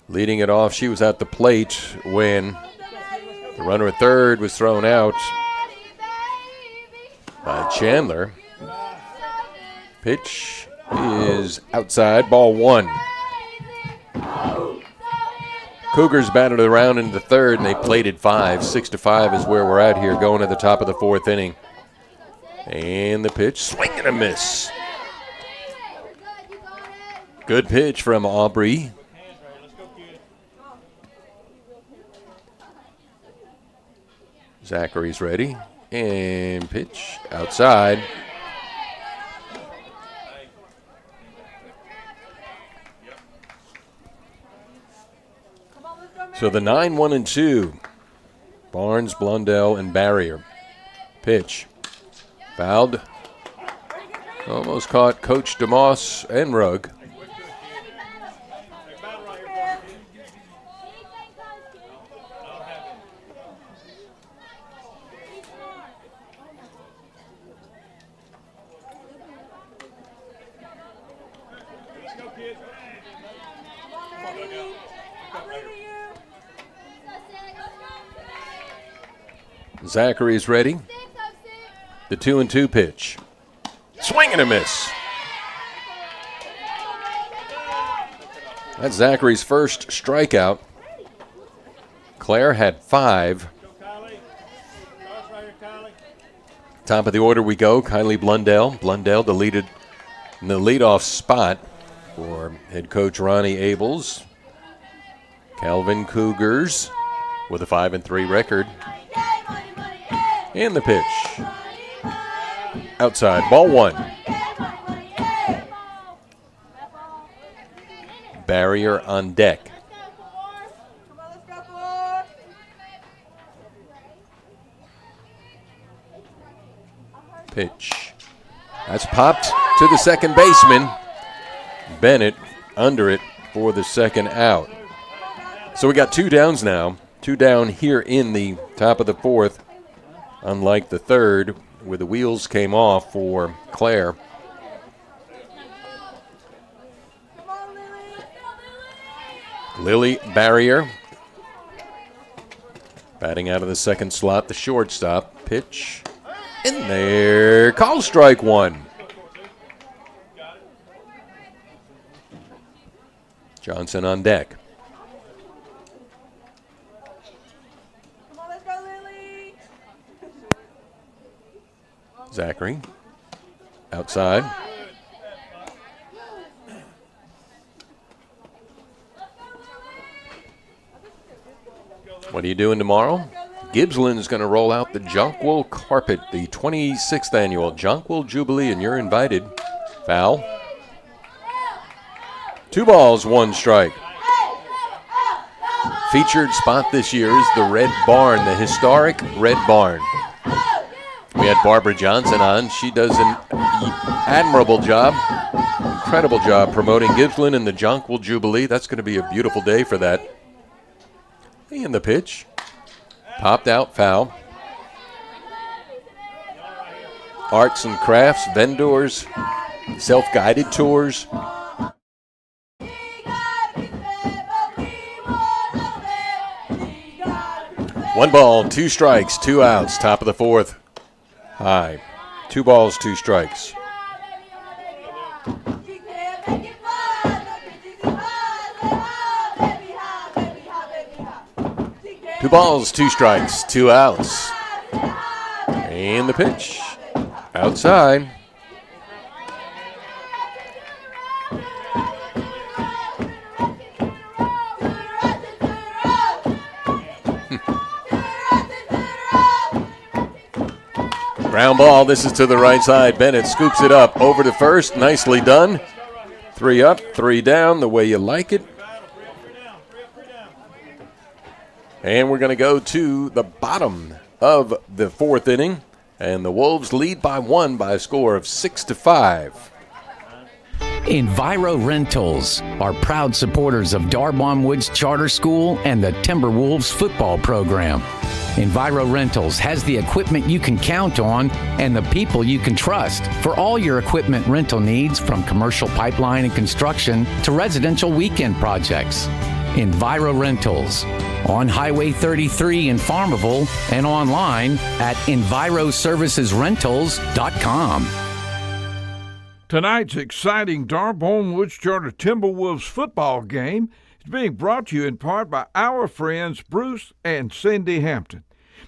Leading it off, she was at the plate when the runner at third was thrown out by Chandler. Pitch is outside, ball 1. Cougars batted around in the third, and they plated 5. 6-5 is where we're at here, going to the top of the 4th inning. And the pitch, swing and a miss. Good pitch from Aubrey. Zachary's ready, and pitch outside. So the 9, 1, and 2, Barnes, Blundell, and Barrier. Pitch fouled. Almost caught Coach DeMoss and Rugg. Zachary's ready. The 2-2 pitch. Swing and a miss. That's Zachary's first strikeout. Claire had 5. Top of the order we go. Kylie Blundell. Blundell deleted in the leadoff spot for head coach Ronnie Abels. Calvin Cougars with a 5-3 record. And the pitch. Outside, ball 1. Barrier on deck. Pitch. That's popped to the second baseman. Bennett under it for the second out. So we got 2 downs now. 2 down here in the top of the 4th. Unlike the third, where the wheels came off for Claire. Lily Barrier batting out of the second slot, the shortstop. Pitch in there. Call strike 1. Johnson on deck. Zachary outside. What are you doing tomorrow? Gibbsland's going to roll out the Jonquil Carpet, the 26th annual Jonquil Jubilee, and you're invited. Foul. 2 balls, 1 strike. Featured spot this year is the Red Barn, the historic Red Barn. We had Barbara Johnson on. She does an admirable job, incredible job promoting Gibbsland and the Jonquil Jubilee. That's going to be a beautiful day for that. And the pitch. Popped out, foul. Arts and crafts, vendors, self-guided tours. 1 ball, 2 strikes, 2 outs, top of the 4th. High. 2 balls, 2 strikes. 2 balls, 2 strikes, 2 outs. And the pitch. Outside. Ground ball. This is to the right side. Bennett scoops it up over to first. Nicely done. 3 up, 3 down, the way you like it. And we're going to go to the bottom of the 4th inning. And the Wolves lead by 1 by a score of 6-5. Enviro Rentals are proud supporters of Darbon Woods Charter School and the Timberwolves football program. Enviro Rentals has the equipment you can count on and the people you can trust for all your equipment rental needs, from commercial pipeline and construction to residential weekend projects. Enviro Rentals on Highway 33 in Farmville and online at enviroservicesrentals.com. Tonight's exciting Darbon Woods Charter Timberwolves football game is being brought to you in part by our friends Bruce and Cindy Hampton.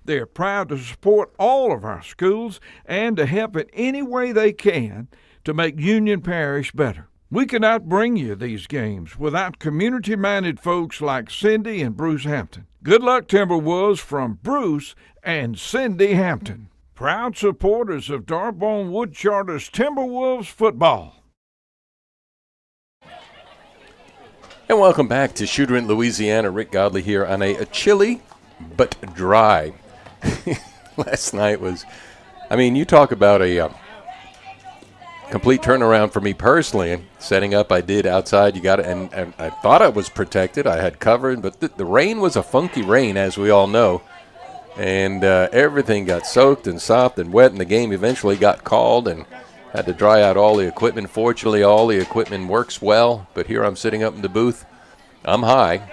They are proud to support all of our schools and to help in any way they can to make Union Parish better. We cannot bring you these games without community-minded folks like Cindy and Bruce Hampton. Good luck, Timberwolves, from Bruce and Cindy Hampton, proud supporters of Darbon Wood Charter's Timberwolves football. And welcome back to Shooter, Louisiana. Rick Godley here on a chilly but dry. Last night was, you talk about a complete turnaround for me personally. Setting up, I did outside. You got it, and I thought I was protected. I had covered, but the rain was a funky rain, as we all know, and everything got soaked and sopped and wet. And the game eventually got called, and had to dry out all the equipment. Fortunately, all the equipment works well. But here I'm sitting up in the booth. I'm high,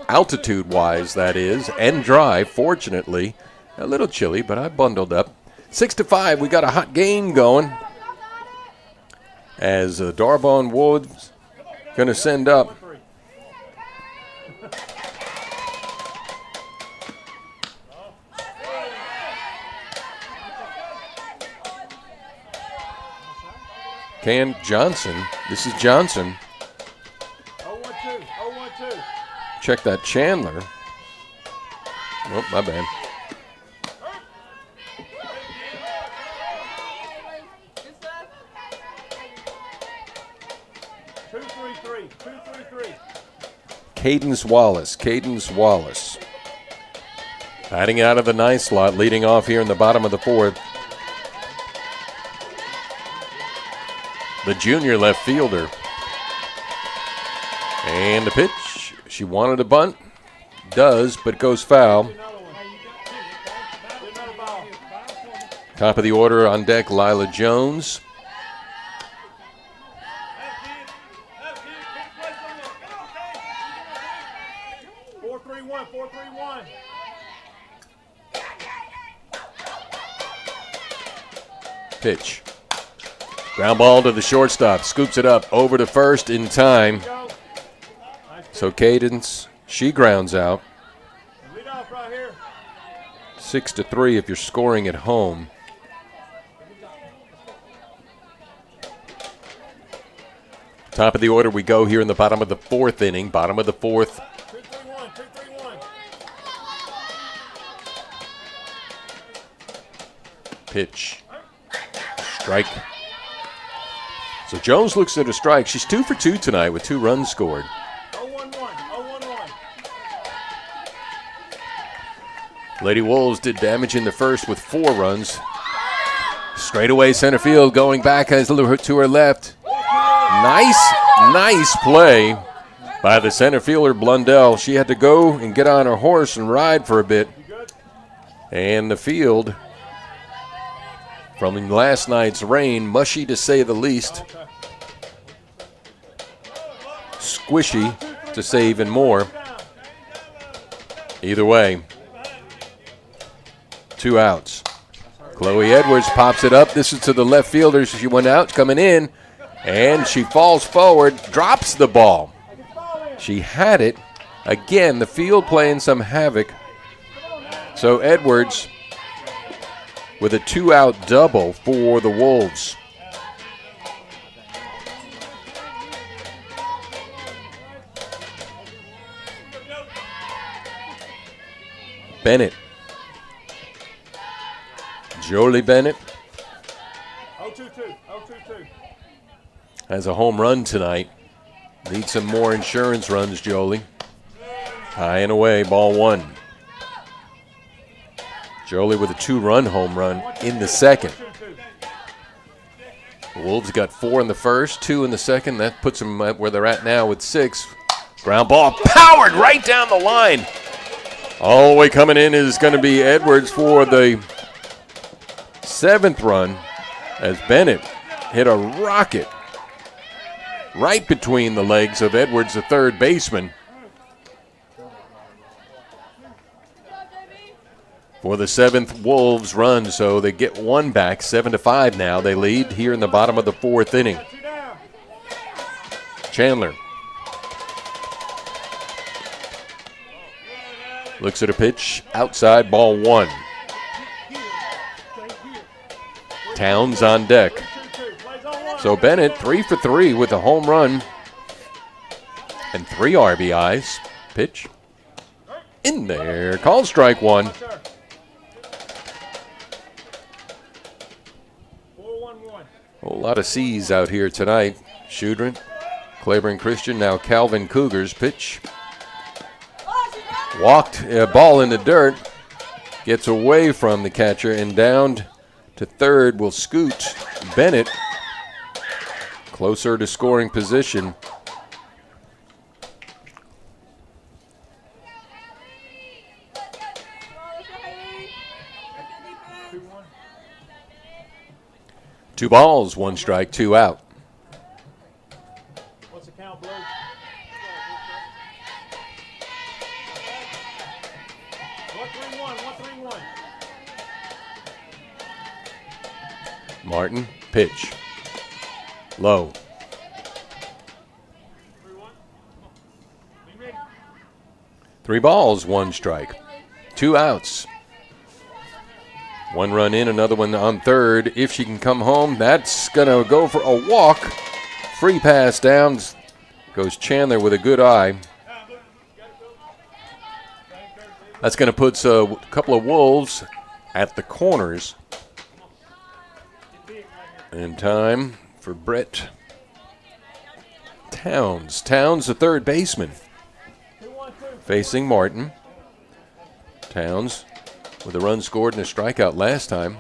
altitude-wise, that is, and dry. Fortunately, a little chilly, but I bundled up. 6-5. We got a hot game going. As Darbon Woods going to send up. Can Johnson. This is Johnson. 0-1-2. 0-1-2. Check that Chandler. Oh, my bad. Cadence Wallace. Batting out of the ninth slot, leading off here in the bottom of the 4th. The junior left fielder. And the pitch. She wanted a bunt. Does, but goes foul. Top of the order on deck, Lila Jones. Pitch. Ground ball to the shortstop. Scoops it up over to first in time. So Cadence, she grounds out. 6-3 if you're scoring at home. Top of the order we go here in the bottom of the 4th inning. Bottom of the 4th. Pitch. Strike. So Jones looks at a strike. She's 2 for 2 tonight with 2 runs scored. 0-1-1. 0-1-1. Lady Wolves did damage in the first with 4 runs. Straightaway center field, going back as to her left. Nice play by the center fielder, Blundell. She had to go and get on her horse and ride for a bit. And the field, from last night's rain, mushy to say the least. Squishy to say even more. Either way, 2 outs. Chloe Edwards pops it up. This is to the left fielder. She went out, coming in, and she falls forward, drops the ball. She had it. Again, the field playing some havoc. So Edwards with a 2-out double for the Wolves. Bennett. Jolie Bennett has a home run tonight. Needs some more insurance runs, Jolie. High and away, ball 1. Jolie with a 2-run home run in the second. The Wolves got 4 in the first, 2 in the second. That puts them where they're at now with 6. Ground ball powered right down the line. All the way coming in is going to be Edwards for the 7th run as Bennett hit a rocket right between the legs of Edwards, the third baseman, for the 7th Wolves run. So they get 1 back, 7-5 now. They lead here in the bottom of the 4th inning. Chandler looks at a pitch, outside, ball 1. Towns on deck. So Bennett 3 for 3 with a home run and 3 RBIs. Pitch in there. Called strike 1. A whole lot of C's out here tonight. Shudrin, Claiborne Christian, now Calvin Cougars. Pitch. Walked a ball in the dirt. Gets away from the catcher and down to third will scoot Bennett. Closer to scoring position. Two balls, 1 strike, 2 out. What's the count, Blue? One, 3-1. Martin, pitch. Low. 3 balls, 1 strike. 2 outs. 1 run in, another one on third. If she can come home, that's going to go for a walk. Free pass down. Goes Chandler with a good eye. That's going to put a couple of Wolves at the corners. And time for Brett Towns. Towns, the third baseman, facing Martin. Towns with a run scored and a strikeout last time.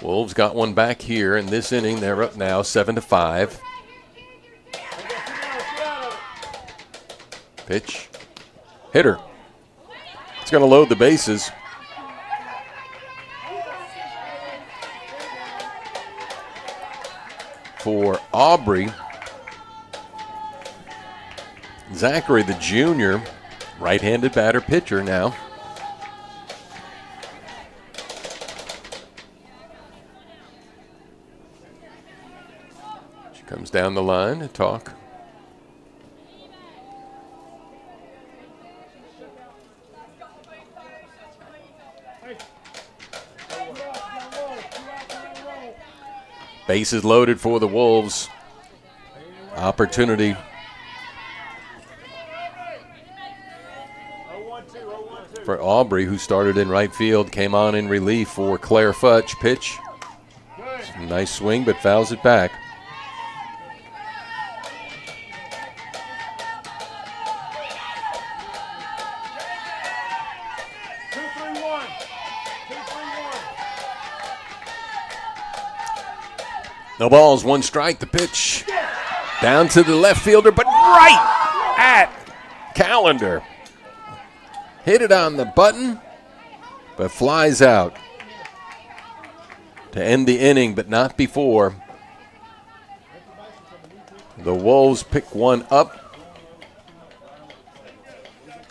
Wolves got 1 back here in this inning. They're up now 7-5. Pitch. Hitter. It's going to load the bases. For Aubrey, Zachary, the junior, right-handed batter pitcher now. She comes down the line to talk. Bases loaded for the Wolves. Opportunity for Aubrey, who started in right field, came on in relief for Claire Futch. Pitch. Nice swing, but fouls it back. No balls, 1 strike. The pitch down to the left fielder, but right at Callender. Hit it on the button, but flies out to end the inning, but not before. The Wolves pick 1 up.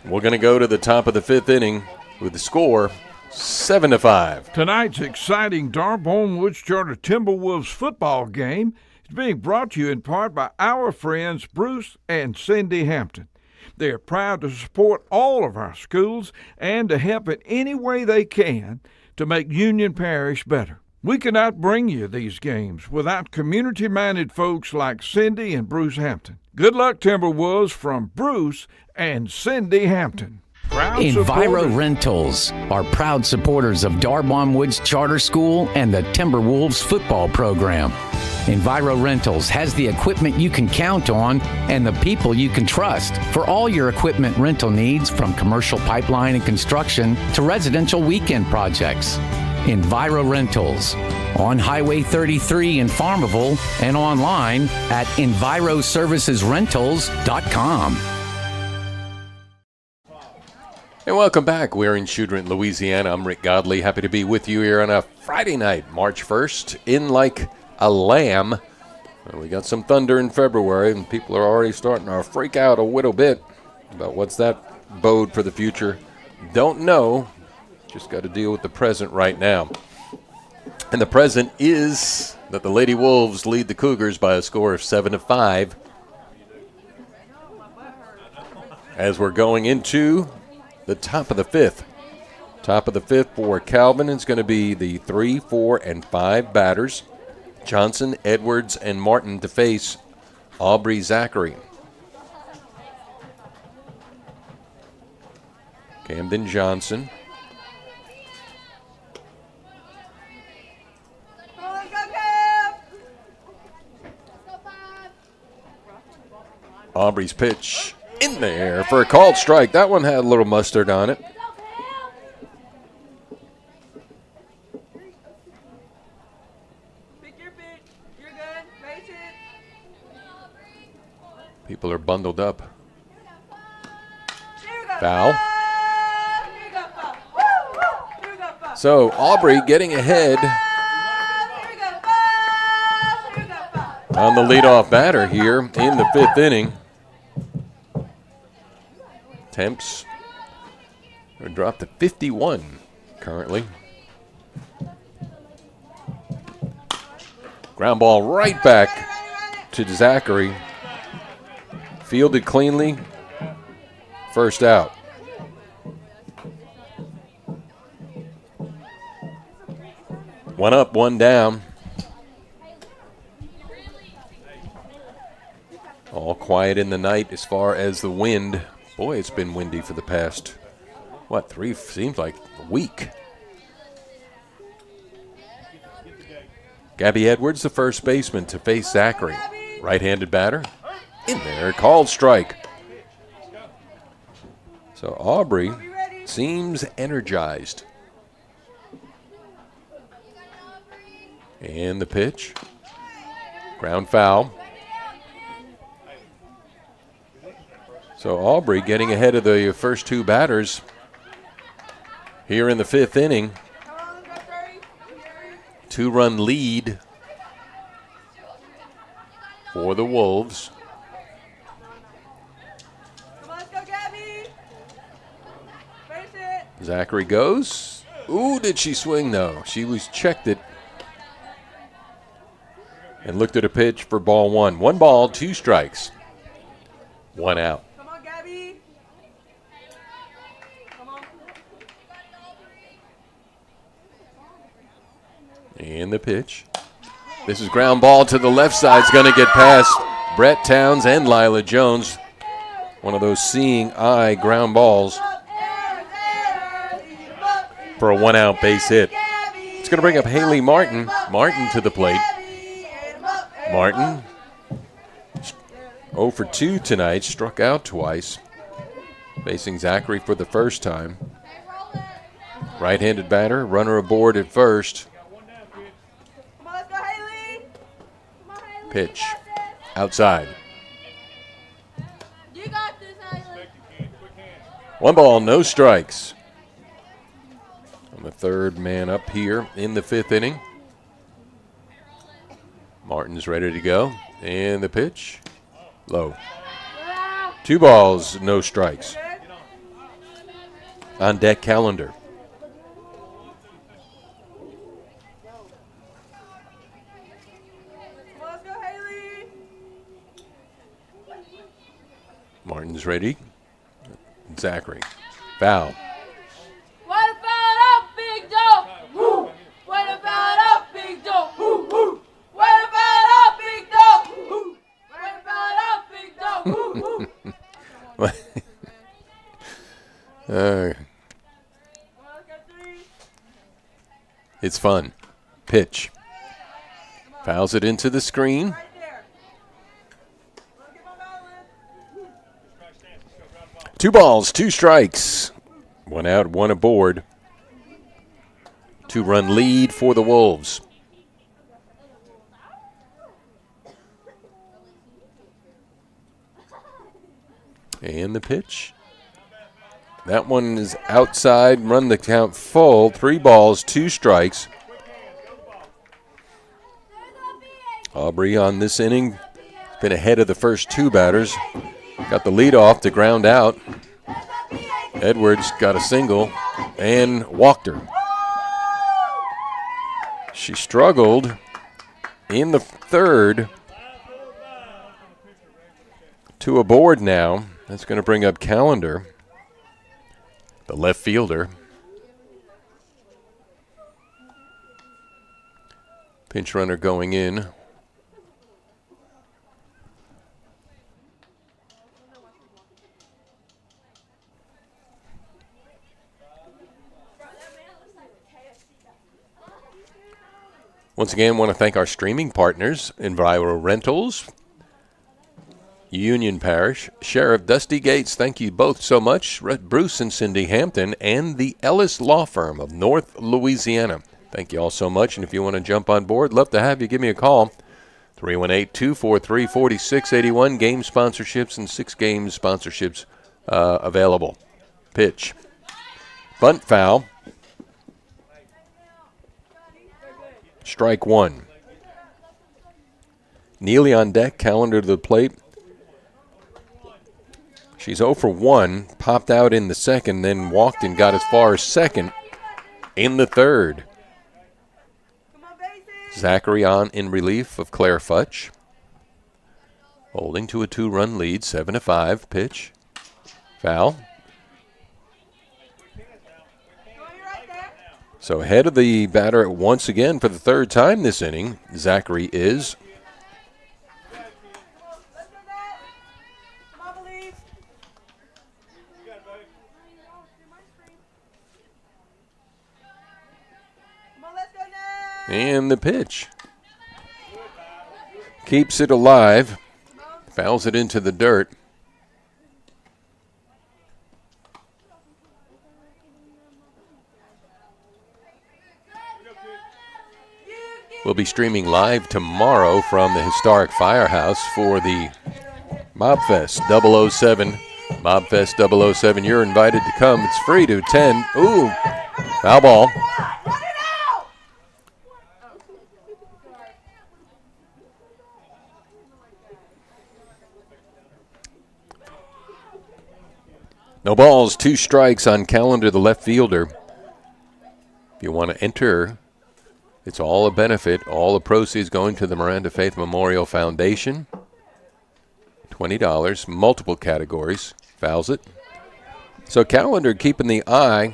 We're going to go to the top of the 5th inning with the score 7-5. Tonight's exciting Darbone Woods Charter Timberwolves football game is being brought to you in part by our friends Bruce and Cindy Hampton. They are proud to support all of our schools and to help in any way they can to make Union Parish better. We cannot bring you these games without community-minded folks like Cindy and Bruce Hampton. Good luck, Timberwolves, from Bruce and Cindy Hampton. Enviro Rentals are proud supporters of Darbone Woods Charter School and the Timberwolves football program. Enviro Rentals has the equipment you can count on and the people you can trust for all your equipment rental needs, from commercial pipeline and construction to residential weekend projects. Enviro Rentals on Highway 33 in Farmville and online at enviroservicesrentals.com. And welcome back. We're in Shudrint, Louisiana. I'm Rick Godley. Happy to be with you here on a Friday night, March 1st, in like a lamb. We got some thunder in February, and people are already starting to freak out a little bit about what's that bode for the future. Don't know. Just got to deal with the present right now. And the present is that the Lady Wolves lead the Cougars by a score of 7-5. As we're going into the top of the 5th. Top of the 5th for Calvin is going to be the 3, 4, and 5 batters. Johnson, Edwards, and Martin to face Aubrey Zachary. Camden Johnson. Aubrey's pitch in there for a called strike. That one had a little mustard on it. People are bundled up. Foul. So Aubrey getting ahead on the leadoff batter here in the 5th inning. Attempts are dropped to 51 currently. Ground ball right back to Zachary. Fielded cleanly. First out. One up, one down. All quiet in the night as far as the wind. Boy, it's been windy for the past, seems like a week. Gabby Edwards, the first baseman, to face Zachary. Right-handed batter. In there, called strike. So Aubrey seems energized. And the pitch. Ground foul. So Aubrey getting ahead of the first 2 batters here in the 5th inning. 2-run lead for the Wolves. Zachary goes. Ooh, did she swing? No. She checked it and looked at a pitch for ball 1. 1 ball, 2 strikes. 1 out. Come on, Gabby. Come on. And the pitch. This is ground ball to the left side. It's going to get past Brett Towns and Lila Jones. One of those seeing eye ground balls for a 1-out base hit. It's going to bring up Haley Martin. Martin to the plate. Martin 0 for 2 tonight, struck out twice. Facing Zachary for the first time. Right-handed batter, runner aboard at first. Pitch outside. 1 ball, no strikes. On the 3rd man up here in the 5th inning. Martin's ready to go. And the pitch, low. 2 balls, no strikes. On deck, Calendar. Let's go, Haley. Martin's ready. Zachary. Foul. What about up, big dog? Woo! What about up, big dog? Woo, woo! What about up, big dog? Woo! What about up, big dog? Woo, woo! It's fun. Pitch. Fouls it into the screen. Two balls, two strikes. One out, one aboard. 2-run lead for the Wolves. And the pitch. That one is outside. Run the count full. 3 balls, 2 strikes. Aubrey on this inning has been ahead of the first 2 batters. Got the lead off to ground out. Edwards got a single and walked her. She struggled in the third. 2 aboard now. That's going to bring up Calendar, the left fielder. Pinch runner going in. Once again, want to thank our streaming partners, Enviro Rentals, Union Parish, Sheriff Dusty Gates, thank you both so much, Bruce and Cindy Hampton, and the Ellis Law Firm of North Louisiana. Thank you all so much, and if you want to jump on board, love to have you. Give me a call, 318-243-4681, game sponsorships and 6 game sponsorships available. Pitch. Bunt foul. Strike 1. Neely on deck, Calendar to the plate. She's 0 for 1, popped out in the second, then walked and got as far as second in the third. Zachary on in relief of Claire Futch. Holding to a 2-run lead, 7-5. Pitch. Foul. So ahead of the batter once again for the 3rd time this inning, Zachary is. And the pitch. Keeps it alive. Fouls it into the dirt. We'll be streaming live tomorrow from the historic firehouse for the Mobfest 007. Mobfest 007. You're invited to come. It's free to attend. Ooh, foul ball. No balls, 2 strikes on Calendar, the left fielder. If you want to enter, it's all a benefit. All the proceeds going to the Miranda Faith Memorial Foundation. $20, multiple categories. Fouls it. So Calendar keeping the eye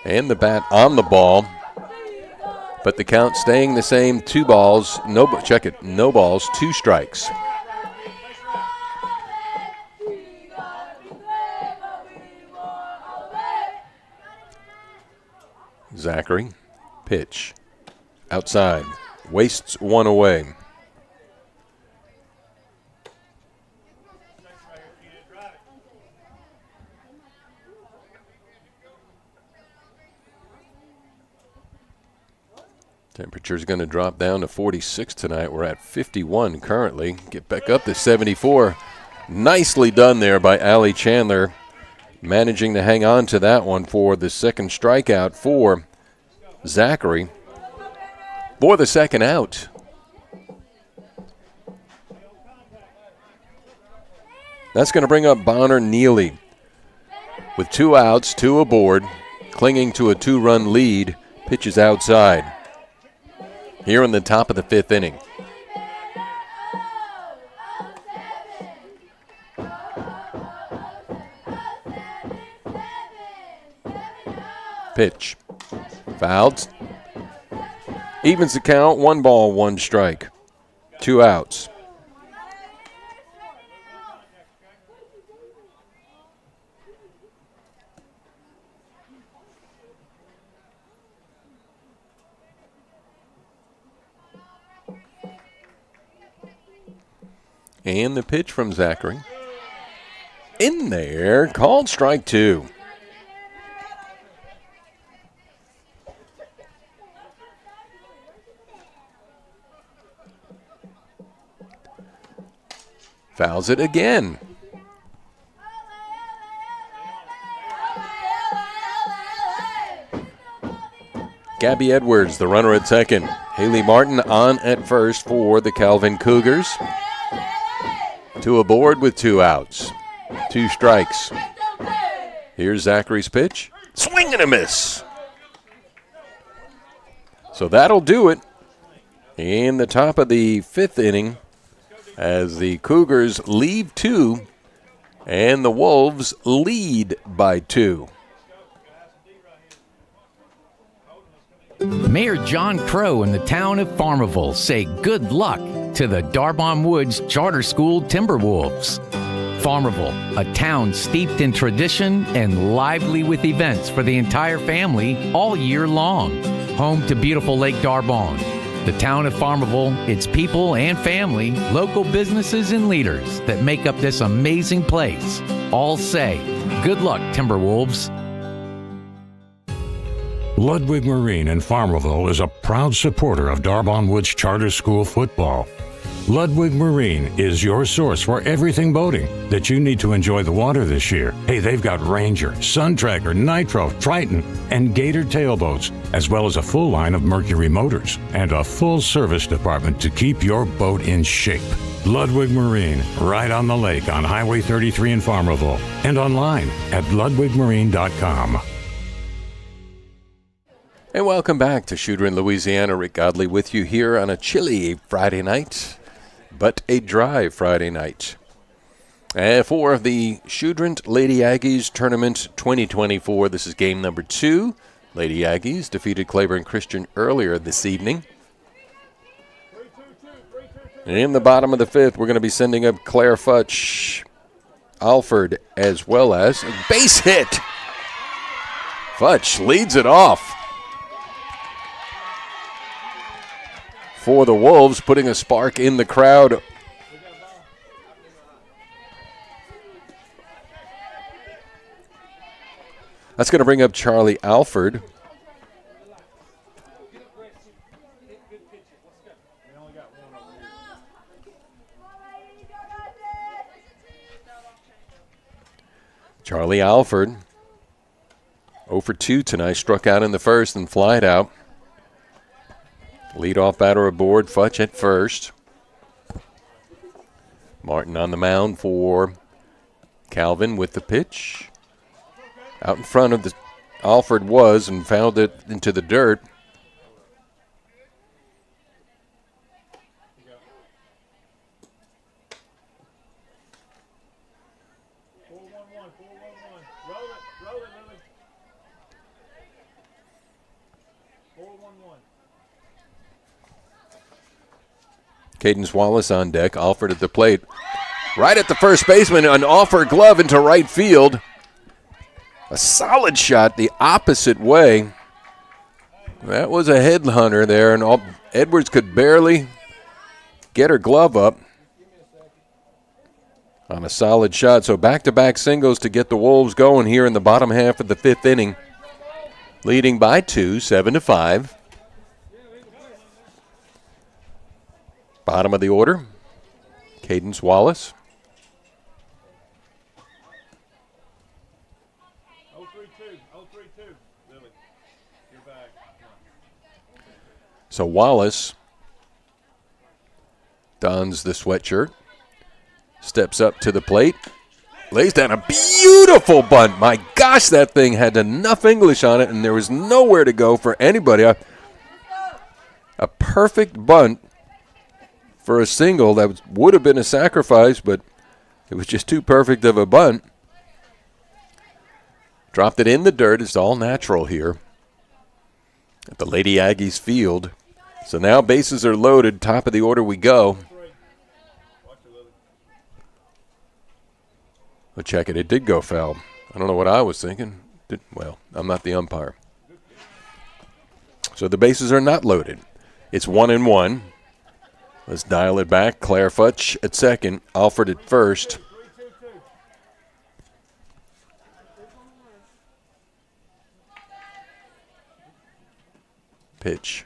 and the bat on the ball, but the count staying the same. 2 balls, no balls, 2 strikes. Zachary, pitch, outside, wastes 1 away. Temperature's going to drop down to 46 tonight. We're at 51 currently. Get back up to 74. Nicely done there by Allie Chandler, managing to hang on to that one for the second strikeout for Zachary for the second out. That's going to bring up Bonner Neely. with 2 outs, 2 aboard, clinging to a 2-run lead, pitches outside. Here in the top of the 5th inning. Pitch. Fouled. Evens the count, 1 ball, 1 strike. 2 outs. And the pitch from Zachary. In there, called strike 2. Fouls it again. Gabby Edwards, the runner at second. Haley Martin on at first for the Calvin Cougars. 2 aboard with 2 outs. 2 strikes. Here's Zachary's pitch. Swing and a miss. So that'll do it in the top of the 5th inning as the Cougars leave 2 and the Wolves lead by 2. Mayor John Crow and the town of Farmerville say good luck to the Darbon Woods Charter School Timberwolves. Farmerville, a town steeped in tradition and lively with events for the entire family all year long. Home to beautiful Lake Darbon. The town of Farmerville, its people and family, local businesses and leaders that make up this amazing place all say, good luck, Timberwolves. Ludwig Marine in Farmerville is a proud supporter of Darbon Woods Charter School football. Ludwig Marine is your source for everything boating that you need to enjoy the water this year. Hey, they've got Ranger, Sun Tracker, Nitro, Triton, and Gator tailboats, as well as a full line of Mercury motors and a full service department to keep your boat in shape. Ludwig Marine, right on the lake on Highway 33 in Farmerville, and online at ludwigmarine.com. And welcome back to Shooter in Louisiana. Rick Godley with you here on a chilly Friday night, but a dry Friday night. For the Shoodrant Lady Aggies Tournament 2024, this is game number 2. Lady Aggies defeated Claiborne Christian earlier this evening. In the bottom of the 5th, we're going to be sending up Claire Futch, Alford, as well as a base hit. Futch leads it off for the Wolves, putting a spark in the crowd. That's going to bring up Charlie Alford. Charlie Alford, 0 for 2 tonight, struck out in the first and flied out. Leadoff batter aboard, Futch at first. Martin on the mound for Calvin with the pitch. Out in front of the Alford was and fouled it into the dirt. Cadence Wallace on deck, Alford at the plate. Right at the first baseman, an offer glove into right field. A solid shot the opposite way. That was a headhunter there, and Edwards could barely get her glove up on a solid shot. So back-to-back singles to get the Wolves going here in the bottom half of the 5th inning. Leading by 2, 7-5. Bottom of the order, Cadence Wallace. So Wallace dons the sweatshirt, steps up to the plate, Lays down a beautiful bunt. My gosh, that thing had enough English on it, and there was nowhere to go for anybody. A perfect bunt for a single that would have been a sacrifice, but it was just too perfect of a bunt. Dropped it in the dirt. It's all natural here at the Lady Aggies field. So now bases are loaded. Top of the order we go. We'll check it. It did go foul. I don't know what I was thinking. Well, I'm not the umpire. So the bases are not loaded. It's 1-1. Let's dial it back. Claire Futch at second. Alford at first. Pitch.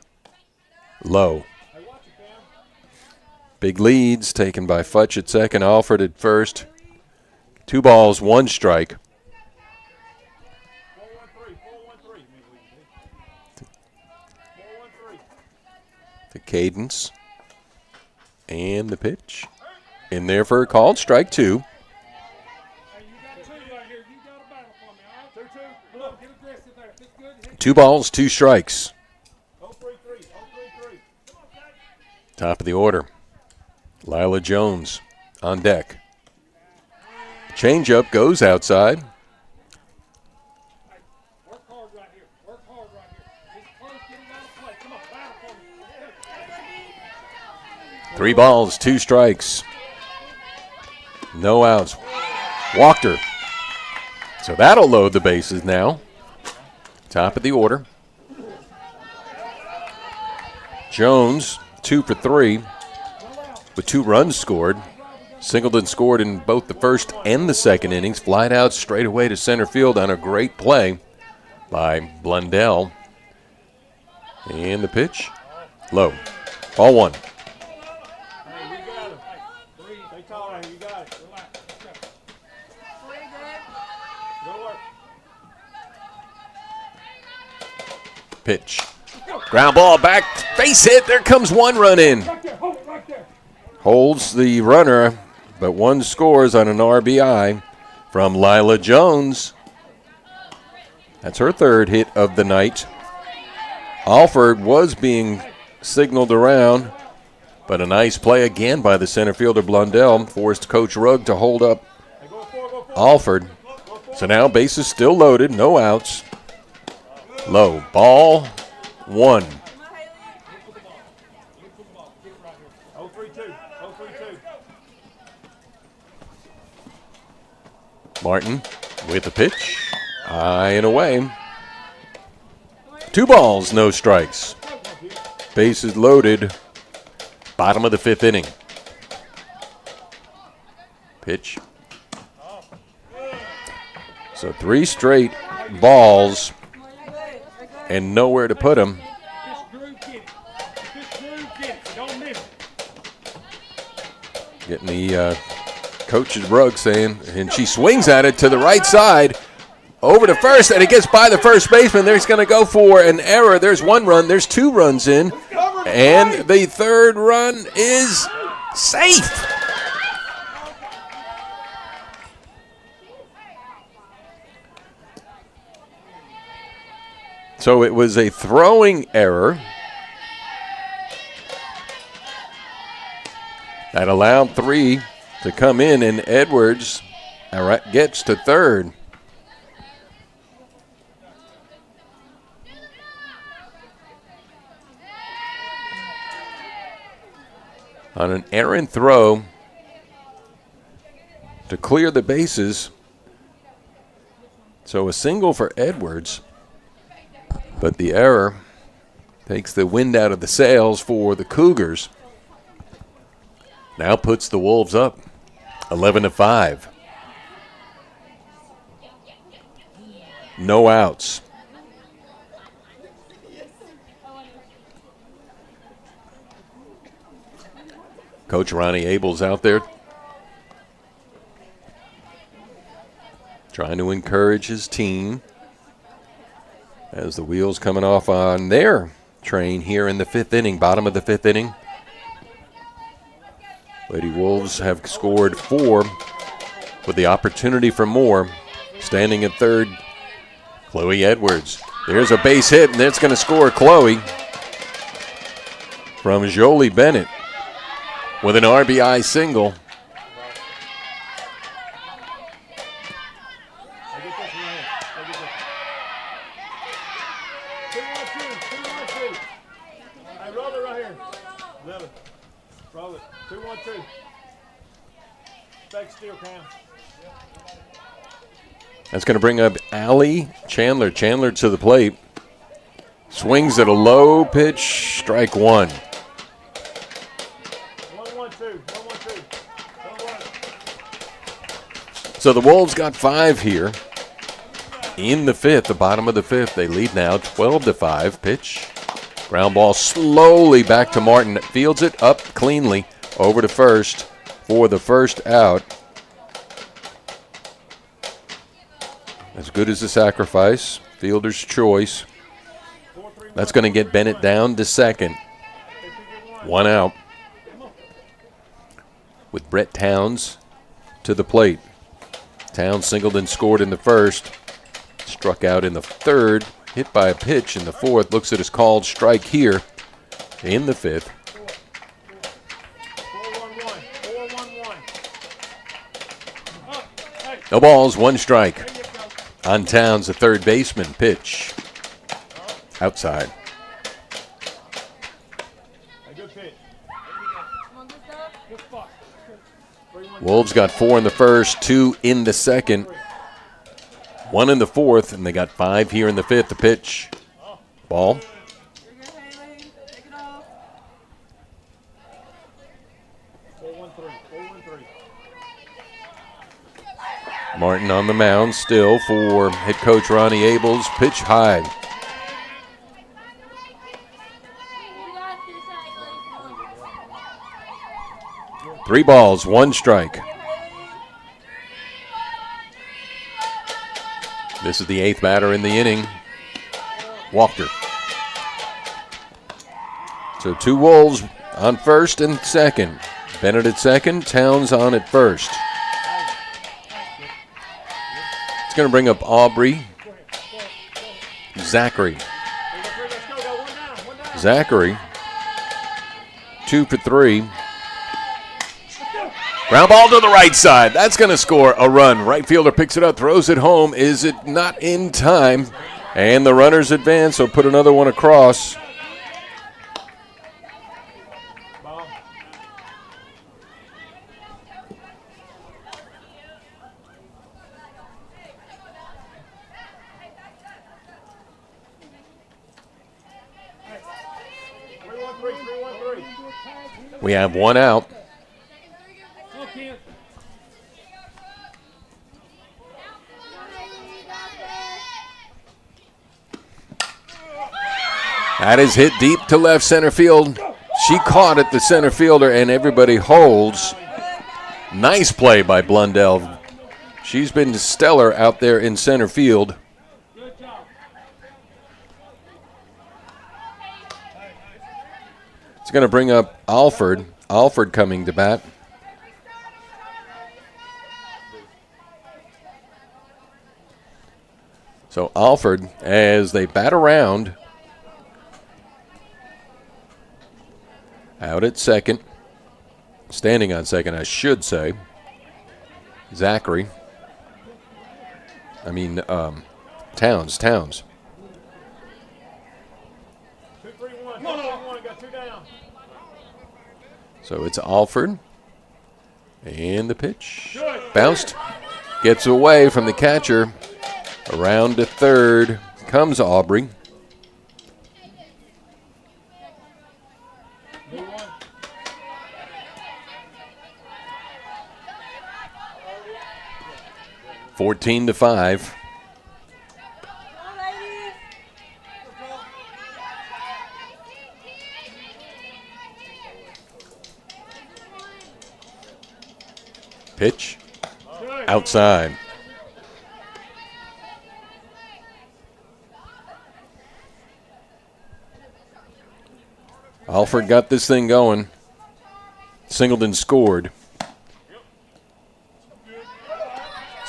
Low. Big leads taken by Futch at second. Alford at first. 2 balls, 1 strike. The cadence. And the pitch. In there for a called strike 2. Two balls, 2 strikes. Top of the order. Lila Jones on deck. Changeup goes outside. Three balls, 2 strikes. No outs. Walked her. So that'll load the bases now. Top of the order. Jones, 2 for 3 with 2 runs scored. Singleton scored in both the first and the second innings. Flied out straight away to center field on a great play by Blundell. And the pitch, low. Ball 1. Pitch. Ground ball back. Base hit. There comes 1 run in. Holds the runner, but 1 scores on an RBI from Lila Jones. That's her 3rd hit of the night. Alford was being signaled around, but a nice play again by the center fielder Blundell forced Coach Rugg to hold up Alford. So now bases still loaded, no outs. Low. Ball 1. Martin with the pitch. High and away. 2 balls, no strikes. Bases loaded. Bottom of the 5th inning. Pitch. So 3 straight balls and nowhere to put them. Getting the coach's rug saying, and she swings at it to the right side, over to first, and it gets by the first baseman. There's going to go for an error. There's 1 run. There's 2 runs in, and the 3rd run is safe. So it was a throwing error that allowed 3 to come in, and Edwards gets to 3rd. On an errant throw to clear the bases. So a single for Edwards, but the error takes the wind out of the sails for the Cougars. Now puts the Wolves up 11-5. No outs. Coach Ronnie Abel's out there trying to encourage his team as the wheels coming off on their train here in the 5th inning, bottom of the 5th inning. Lady Wolves have scored 4 with the opportunity for more. Standing at third, Chloe Edwards. There's a base hit, and that's going to score Chloe from Jolie Bennett with an RBI single. That's going to bring up Allie Chandler. Chandler to the plate. Swings at a low pitch, strike one. 1-1-2. 1-1-2. So the Wolves got 5 here in the fifth, the bottom of the fifth. They lead now 12-5. Pitch. Ground ball slowly back to Martin. Fields it up cleanly over to first for the first out. As good as the sacrifice, fielder's choice. That's going to get Bennett down to second. 1 out. With Brett Towns to the plate. Towns singled and scored in the first. Struck out in the third. Hit by a pitch in the fourth. Looks at his called strike here in the fifth. 4-1-1. No balls, 1 strike. On Towns, the third baseman. Pitch. Outside. Wolves got 4 in the first, 2 in the second, 1 in the fourth, and they got 5 here in the fifth. The pitch. Ball. Martin on the mound still for head coach Ronnie Abels. Pitch high. Three balls, 1 strike. This is the 8th batter in the inning. Walker. So 2 Wolves on first and second. Bennett at second, Towns on at first. It's going to bring up Aubrey. Zachary. Zachary, 2 for 3. Ground ball to the right side. That's going to score a run. Right fielder picks it up, throws it home. Is it not in time? And the runners advance, so put another one across. We have 1 out. That is hit deep to left center field. She caught it, the center fielder, and everybody holds. Nice play by Blundell. She's been stellar out there in center field. It's going to bring up Alford. Alford coming to bat. So Alford, as they bat around, out at second, standing on second, I should say. Zachary. Towns. 2-3-1. Got 2 down. So it's Alford. And the pitch. Bounced. Gets away from the catcher. Around to third comes Aubrey. (14-5). Pitch. Outside. Alford got this thing going. Singleton scored.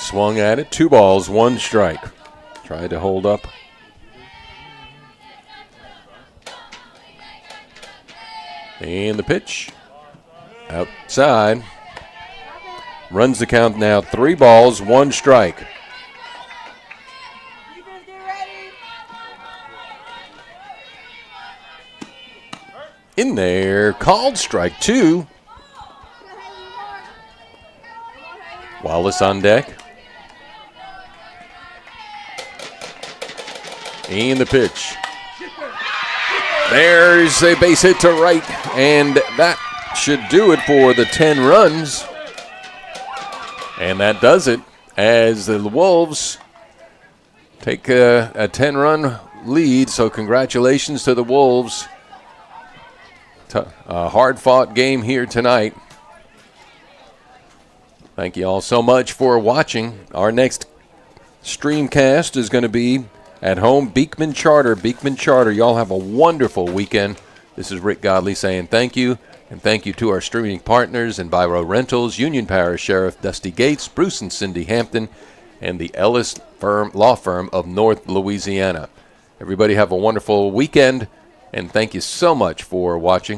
Swung at it. 2 balls, 1 strike. Tried to hold up. And the pitch. Outside. Runs the count now. 3 balls, 1 strike. In there. Called strike 2. Wallace on deck. And the pitch. There's a base hit to right, and that should do it for the 10 runs. And that does it as the Wolves take a 10-run lead. So congratulations to the Wolves. A hard-fought game here tonight. Thank you all so much for watching. Our next streamcast is going to be at home, Beekman Charter. Beekman Charter, y'all have a wonderful weekend. This is Rick Godley saying thank you, and thank you to our streaming partners, Enviro Rentals, Union Parish Sheriff Dusty Gates, Bruce and Cindy Hampton, and the Ellis Law Firm of North Louisiana. Everybody have a wonderful weekend, and thank you so much for watching.